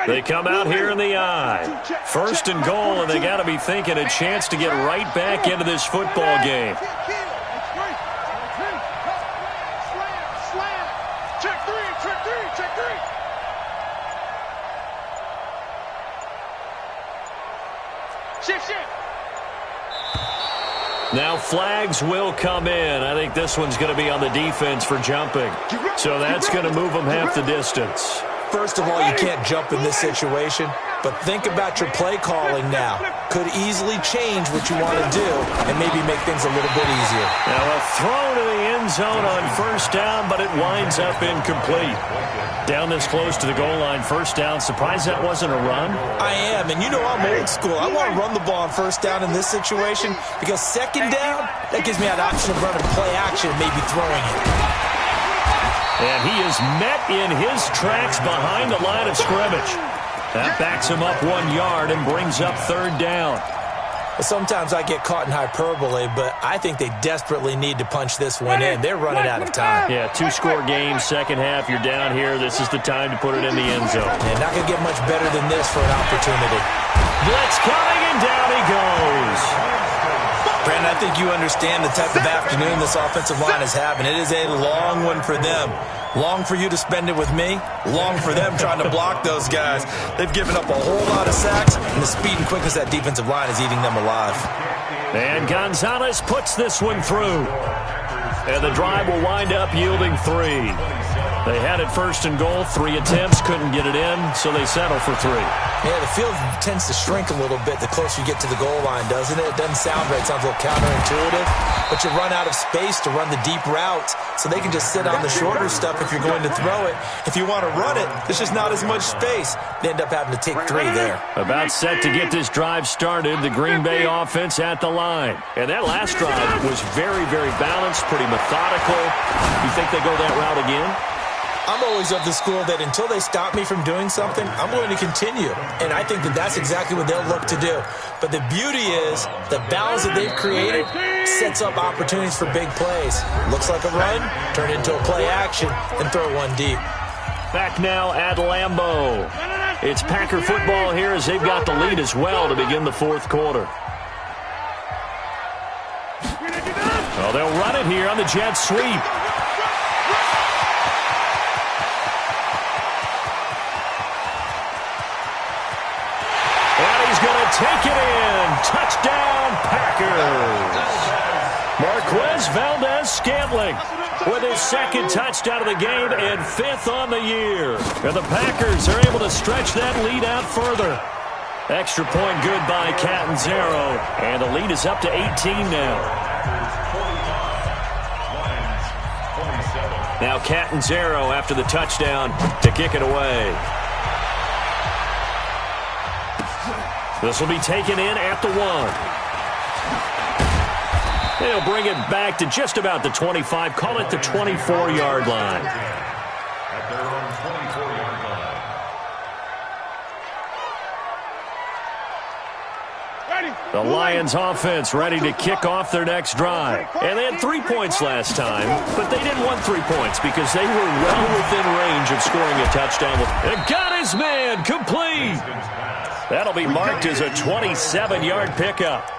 They come out here in the eye. 1st and goal, and they got to be thinking a chance to get right back into this football game. Now flags will come in. I think this one's going to be on the defense for jumping. So that's going to move them half the distance. First of all, you can't jump in this situation, but think about your play calling now. Could easily change what you want to do and maybe make things a little bit easier. Now a throw to the end zone on first down, but it winds up incomplete. Down this close to the goal line, first down. Surprised that wasn't a run? I am, and you know I'm old school. I want to run the ball on first down in this situation because second down, that gives me that option of running play action and maybe throwing it. And he is met in his tracks behind the line of scrimmage. That backs him up 1 yard and brings up third down. Well, sometimes I get caught in hyperbole, but I think they desperately need to punch this one in. They're running out of time. Yeah, 2-score game, second half. You're down here. This is the time to put it in the end zone. Yeah, not going to get much better than this for an opportunity. Blitz coming, and down he goes. Brandon, I think you understand the type of afternoon this offensive line is having. It is a long one for them. Long for you to spend it with me. Long for them trying to block those guys. They've given up a whole lot of sacks, and the speed and quickness of that defensive line is eating them alive. And Gonzalez puts this one through. And the drive will wind up yielding 3. They had it first and goal, 3 attempts, couldn't get it in, so they settle for 3. Yeah, the field tends to shrink a little bit the closer you get to the goal line, doesn't it? It doesn't sound right. It sounds a little counterintuitive. But you run out of space to run the deep routes, so they can just sit on the shorter stuff if you're going to throw it. If you want to run it, there's just not as much space. They end up having to take 3 there. About set to get this drive started, the Green Bay offense at the line. And that last drive was very, very balanced, pretty methodical. You think they go that route again? I'm always of the school that until they stop me from doing something, I'm going to continue. And I think that that's exactly what they'll look to do. But the beauty is the balance that they've created sets up opportunities for big plays. Looks like a run, turn it into a play action, and throw one deep. Back now at Lambeau. It's Packer football here as they've got the lead as well to begin the fourth quarter. Well, they'll run it here on the jet sweep. Take it in. Touchdown, Packers. Marquez Valdez-Scantling with his second touchdown of the game and 5th on the year. And the Packers are able to stretch that lead out further. Extra point good by Catanzaro. And the lead is up to 18 now. Now Catanzaro after the touchdown to kick it away. This will be taken in at the 1. They'll bring it back to just about the 25. Call it the 24-yard line. At their own 24-yard line. The Lions offense ready to kick off their next drive. And they had 3 points last time, but they didn't want 3 points because they were well within range of scoring a touchdown. And got his man complete. That'll be marked as a 27-yard pickup.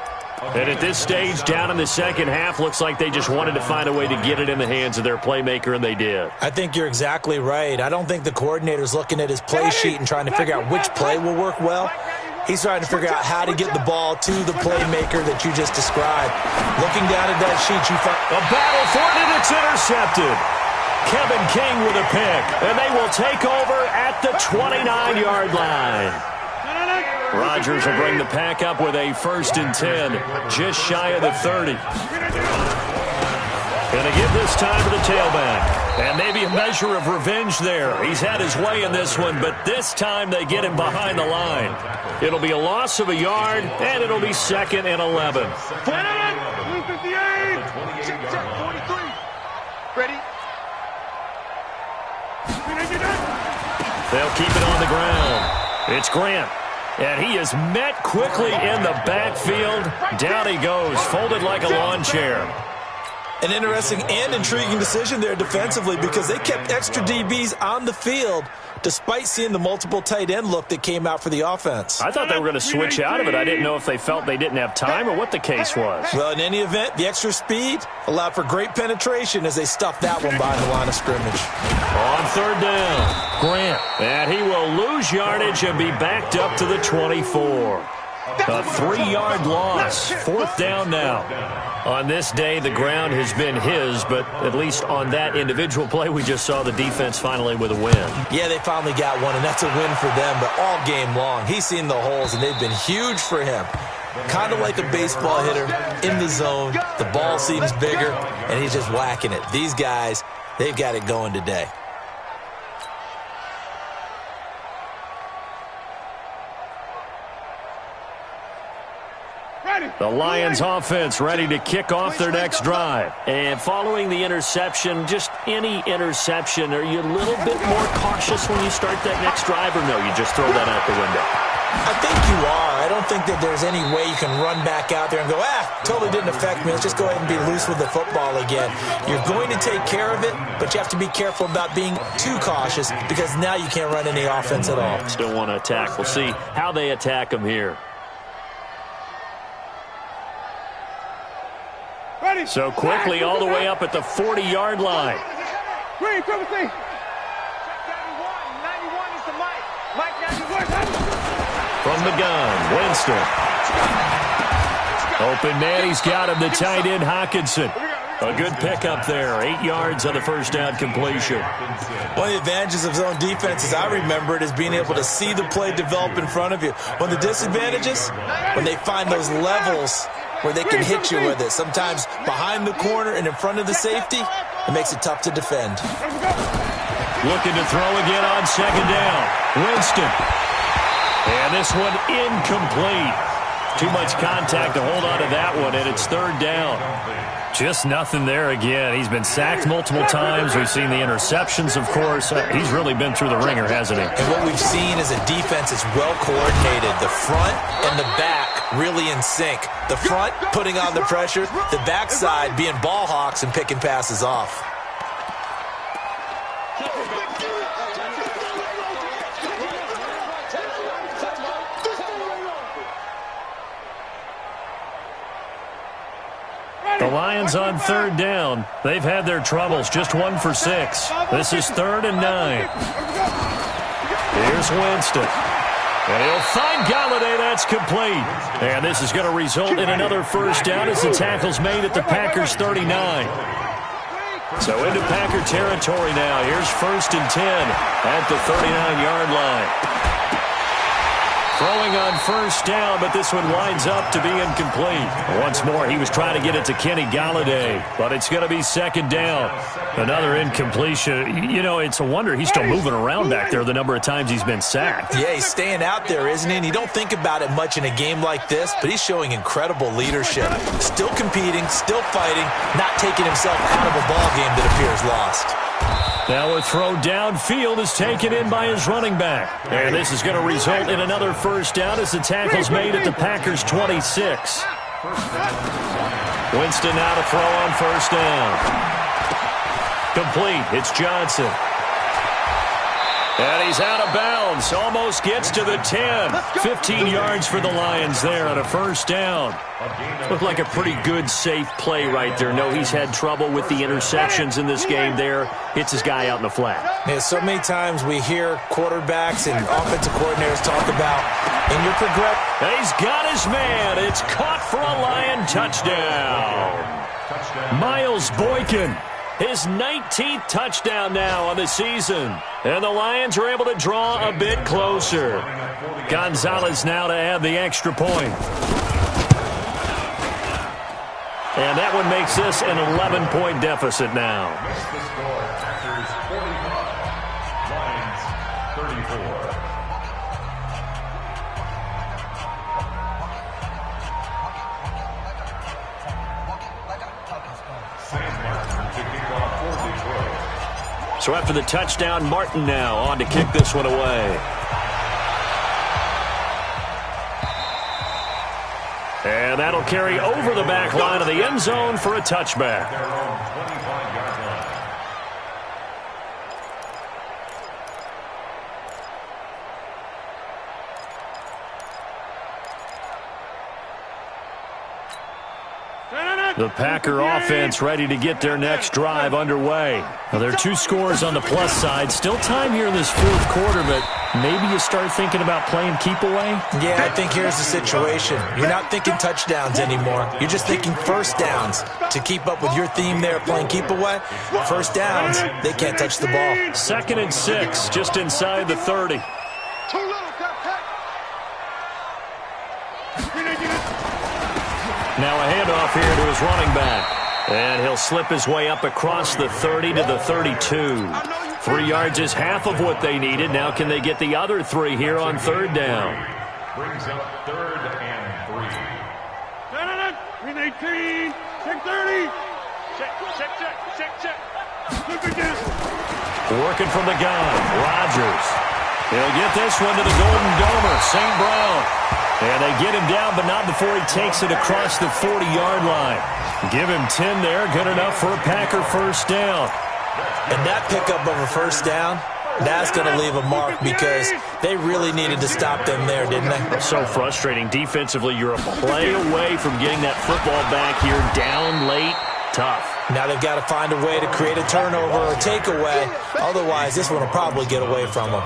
And at this stage, down in the second half, looks like they just wanted to find a way to get it in the hands of their playmaker, and they did. I think you're exactly right. I don't think the coordinator's looking at his play sheet and trying to figure out which play will work well. He's trying to figure out how to get the ball to the playmaker that you just described. Looking down at that sheet, you find a battle for it, and it's intercepted. Kevin King with a pick, and they will take over at the 29-yard line. Rodgers will bring the pack up with a 1st and 10, just shy of the 30. Going to give this time to the tailback. And maybe a measure of revenge there. He's had his way in this one, but this time they get him behind the line. It'll be a loss of a yard, and it'll be 2nd and 11. 358. 43. Ready? They'll keep it on the ground. It's Grant. And he is met quickly in the backfield. Down he goes, folded like a lawn chair. An interesting and intriguing decision there defensively because they kept extra DBs on the field despite seeing the multiple tight end look that came out for the offense. I thought they were going to switch out of it. I didn't know if they felt they didn't have time or what the case was. Well, in any event, the extra speed allowed for great penetration as they stuffed that one behind the line of scrimmage. On 3rd down, Grant. And he will lose yardage and be backed up to the 24. A 3-yard loss. 4th down now. On this day, the ground has been his, but at least on that individual play, we just saw the defense finally with a win. Yeah, they finally got one, and that's a win for them, but all game long, he's seen the holes, and they've been huge for him. Kind of like a baseball hitter in the zone. The ball seems bigger, and he's just whacking it. These guys, they've got it going today. The Lions offense ready to kick off their next drive. And following the interception, just any interception, are you a little bit more cautious when you start that next drive, or no, you just throw that out the window? I think you are. I don't think that there's any way you can run back out there and go, totally didn't affect me. Let's just go ahead and be loose with the football again. You're going to take care of it, but you have to be careful about being too cautious because now you can't run any offense at all. Still want to attack. We'll see how they attack them here. So quickly all the way up at the 40-yard line. 3, 2, 3. 91 is the Mike. Mike 91. From the gun, Winston. Open man, he's got him, the tight end, Hockenson. A good pickup there, 8 yards on the first down completion. One of the advantages of zone defense, as I remember it, is being able to see the play develop in front of you. One of the disadvantages, when they find those levels where they can hit you with it. Sometimes behind the corner and in front of the safety, it makes it tough to defend. Looking to throw again on second down. Winston. And this one incomplete. Too much contact to hold on to that one, and it's 3rd down. Just nothing there again. He's been sacked multiple times. We've seen the interceptions, of course. He's really been through the ringer, hasn't he? And what we've seen is a defense that's well coordinated. The front and the back really in sync. The front putting on the pressure, the backside being ball hawks and picking passes off. The Lions on 3rd down. They've had their troubles, just 1 for 6. This is 3rd and 9. Here's Winston. And he'll find Galladay. That's complete. And this is going to result in another first down as the tackle's made at the Packers' 39. So into Packer territory now. Here's 1st and 10 at the 39-yard line. Throwing on first down, but this one winds up to be incomplete. Once more, he was trying to get it to Kenny Galladay, but it's going to be 2nd down. Another incompletion. You know, it's a wonder he's still moving around back there the number of times he's been sacked. Yeah, he's staying out there, isn't he? And you don't think about it much in a game like this, but he's showing incredible leadership. Still competing, still fighting, not taking himself out of a ball game that appears lost. Now a throw downfield is taken in by his running back. And this is going to result in another first down as the tackle's made at the Packers' 26. Winston now to throw on first down. Complete. It's Johnson. And he's out of bounds. Almost gets to the 10. 15 yards for the Lions there on a first down. Looked like a pretty good, safe play right there. No, he's had trouble with the interceptions in this game there. Hits his guy out in the flat. Yeah, so many times we hear quarterbacks and offensive coordinators talk about in your progression. And he's got his man. It's caught for a Lion touchdown. Miles Boykin. His 19th touchdown now on the season. And the Lions are able to draw a bit closer. Gonzalez now to add the extra point. And that one makes this an 11-point deficit now. So after the touchdown, Martin now on to kick this one away. And that'll carry over the back line of the end zone for a touchback. The Packer offense ready to get their next drive underway. Now, there are 2 scores on the plus side. Still time here in this fourth quarter, but maybe you start thinking about playing keep away? Yeah, I think here's the situation. You're not thinking touchdowns anymore. You're just thinking first downs. To keep up with your theme there, playing keep away, first downs, they can't touch the ball. 2nd and 6, just inside the 30. Too little, Now a handoff here to his running back. And he'll slip his way up across the 30 to the 32. 3 yards is half of what they needed. Now can they get the other 3 here on 3rd down? Brings up 3rd and 3. 318, check 30. Check. Working from the gun, Rodgers. He'll get this one to the Golden Domer, St. Brown. And they get him down, but not before he takes it across the 40-yard line. Give him 10 there, good enough for a Packer first down. And that pickup of a first down, that's going to leave a mark because they really needed to stop them there, didn't they? So frustrating. Defensively, you're a play away from getting that football back here down late. Tough. Now they've got to find a way to create a turnover or a takeaway. Otherwise, this one will probably get away from them.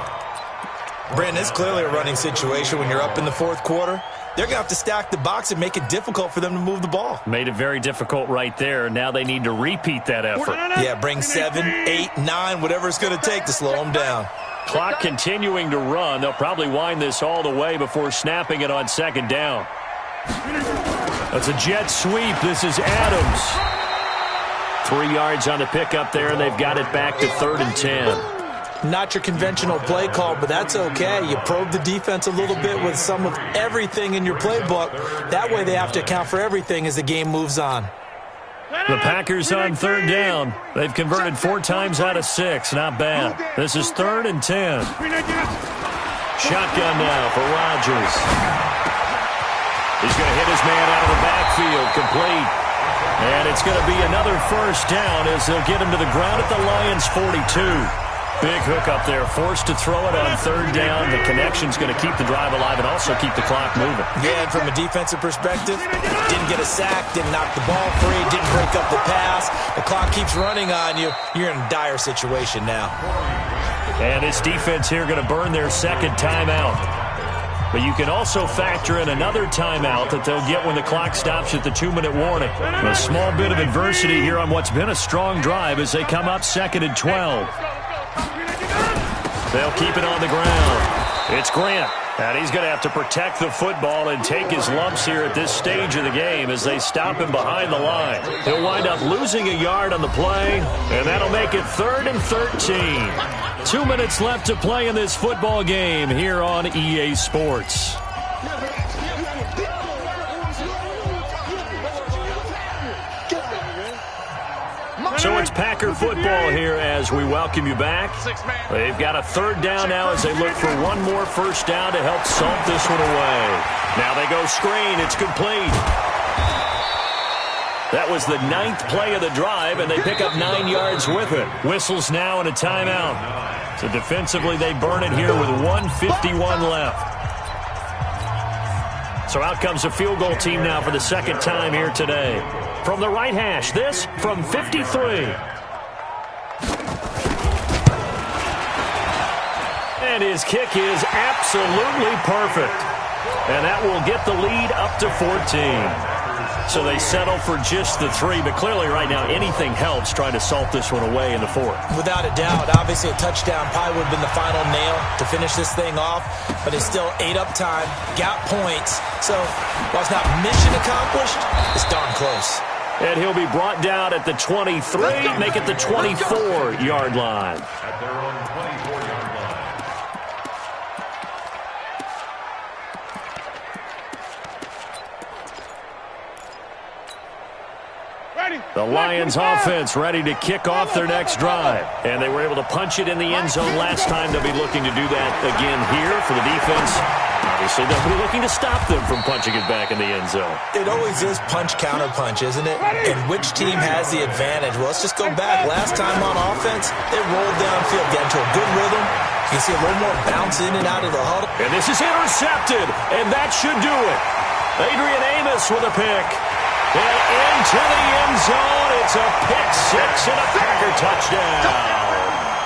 Brandon, it's clearly a running situation when you're up in the fourth quarter. They're going to have to stack the box and make it difficult for them to move the ball. Made it very difficult right there. Now they need to repeat that effort. Yeah, bring 7, 8, 9, whatever it's going to take to slow them down. Clock continuing to run. They'll probably wind this all the way before snapping it on 2nd down. That's a jet sweep. This is Adams. 3 yards on the pickup there, and they've got it back to 3rd and 10. Not your conventional play call, but that's okay. You probe the defense a little bit with some of everything in your playbook. That way they have to account for everything as the game moves on. The Packers on 3rd down. They've converted 4 times out of 6. Not bad. This is 3rd and 10. Shotgun now for Rodgers. He's going to hit his man out of the backfield. Complete. And it's going to be another first down as they'll get him to the ground at the Lions' 42. Big hook up there, forced to throw it on 3rd down. The connection's going to keep the drive alive and also keep the clock moving. Yeah, and from a defensive perspective, didn't get a sack, didn't knock the ball free, didn't break up the pass. The clock keeps running on you. You're in a dire situation now. And this defense here going to burn their 2nd timeout. But you can also factor in another timeout that they'll get when the clock stops at the 2-minute warning. A small bit of adversity here on what's been a strong drive as they come up 2nd and 12. They'll keep it on the ground. It's Grant, and he's going to have to protect the football and take his lumps here at this stage of the game as they stop him behind the line. He'll wind up losing a yard on the play, and that'll make it 3rd and 13. 2 minutes left to play in this football game here on EA Sports. So it's Packer football here as we welcome you back. They've got a 3rd down now as they look for one more first down to help salt this one away. Now they go screen. It's complete. That was the 9th play of the drive, and they pick up 9 yards with it. Whistles now and a timeout. So defensively, they burn it here with 1:51 left. So out comes a field goal team now for the 2nd time here today. From the right hash, this from 53. And his kick is absolutely perfect. And that will get the lead up to 14. So they settle for just the 3, but clearly right now anything helps trying to salt this one away in the 4th. Without a doubt, obviously a touchdown probably would have been the final nail to finish this thing off, but it's still 8 up time, got points. So while it's not mission accomplished, it's darn close. And he'll be brought down at the 23, make it the 24-yard line. At their own 24-yard line. The Lions offense ready to kick off their next drive. And they were able to punch it in the end zone last time. They'll be looking to do that again here for the defense. Obviously, they'll be looking to stop them from punching it back in the end zone. It always is punch-counter-punch, isn't it? And which team has the advantage? Well, let's just go back. Last time on offense, they rolled downfield, got into a good rhythm. You can see a little more bounce in and out of the huddle. And this is intercepted, and that should do it. Adrian Amos with a pick. And into the end zone. It's a pick six and a Packer touchdown.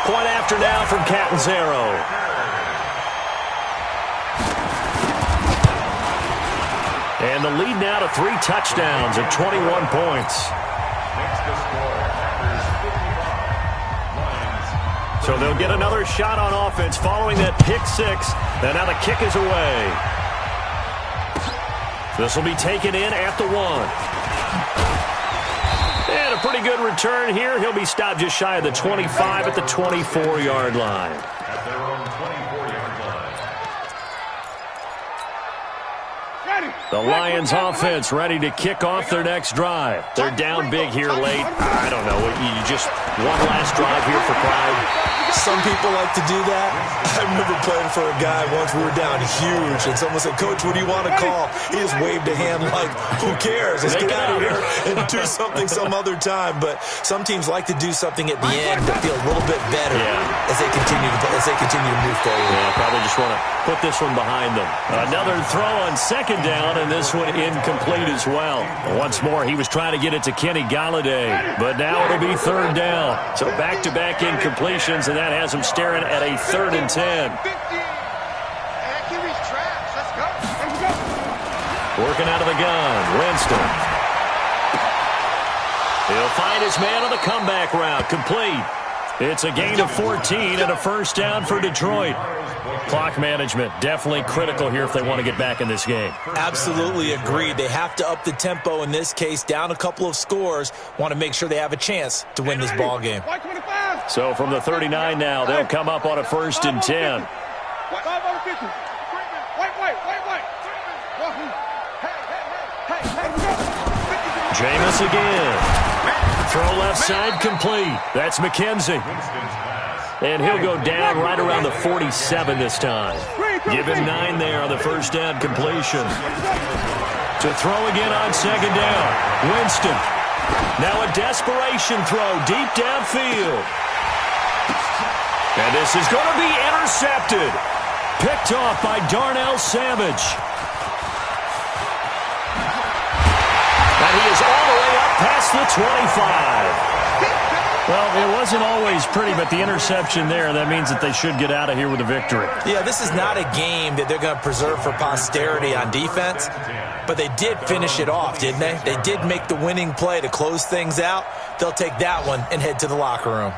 Point after now from Catanzaro. And the lead now to 3 touchdowns at 21 points. Next to score, Packers 55. Lions. So they'll get another shot on offense following that pick six. And now the kick is away. This will be taken in at the 1. And a pretty good return here. He'll be stopped just shy of the 25 at the 24-yard line. At their own 24-yard line. The Lions offense ready to kick off their next drive. They're down big here late. I don't know. You just one last drive here for pride. Some people like to do that. I remember playing for a guy once. We were down huge, and someone said, "Coach, what do you want to call?" He just waved a hand like, "Who cares? Let's get out of here and do something some other time." But some teams like to do something at the end to feel a little bit better as they continue to move forward. Yeah, probably just want to put this one behind them. Another throw on second down, and this one incomplete as well. Once more, he was trying to get it to Kenny Galladay, but now it'll be third down. So back-to-back incompletions, and that has him staring at a 3rd and 10. Working out of the gun, Winston. He'll find his man on the comeback route, complete. It's a gain of 14 and a first down for Detroit. Clock management definitely critical here if they want to get back in this game. Absolutely agreed. They have to up the tempo in this case, down a couple of scores. Want to make sure they have a chance to win this ball game. So from the 39 now, they'll come up on a 1st and 10. Jameis again. Throw left side complete. That's McKenzie. And he'll go down right around the 47 this time. Give him 9 there on the first down completion. To throw again on second down. Winston. Now a desperation throw deep downfield. And this is going to be intercepted. Picked off by Darnell Savage. And he is all the way up past the 25. Well, it wasn't always pretty, but the interception there, that means that they should get out of here with a victory. Yeah, this is not a game that they're going to preserve for posterity on defense, but they did finish it off, didn't they? They did make the winning play to close things out. They'll take that one and head to the locker room.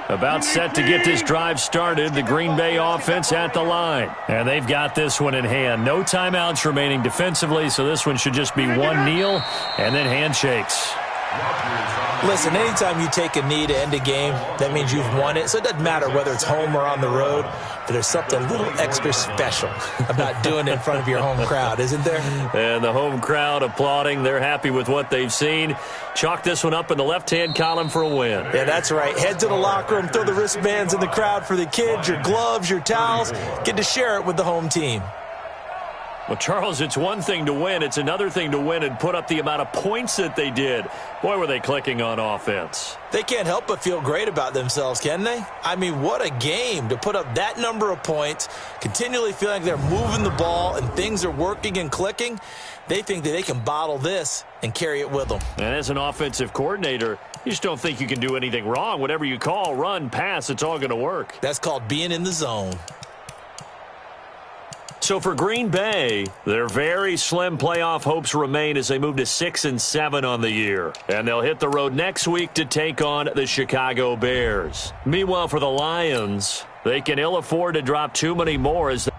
About set to get this drive started, the Green Bay offense at the line. And they've got this one in hand. No timeouts remaining defensively, so this one should just be one kneel and then handshakes. Listen, anytime you take a knee to end a game, that means you've won it. So it doesn't matter whether it's home or on the road, but there's something a little extra special about doing it in front of your home crowd, isn't there? And the home crowd applauding. They're happy with what they've seen. Chalk this one up in the left-hand column for a win. Yeah, that's right. Head to the locker room, throw the wristbands in the crowd for the kids, your gloves, your towels. Get to share it with the home team. Well, Charles, it's one thing to win. It's another thing to win and put up the amount of points that they did. Boy, were they clicking on offense. They can't help but feel great about themselves, can they? I mean, what a game to put up that number of points, continually feeling like they're moving the ball and things are working and clicking. They think that they can bottle this and carry it with them. And as an offensive coordinator, you just don't think you can do anything wrong. Whatever you call, run, pass, it's all going to work. That's called being in the zone. So for Green Bay, their very slim playoff hopes remain as they move to 6-7 on the year. And they'll hit the road next week to take on the Chicago Bears. Meanwhile, for the Lions, they can ill afford to drop too many more as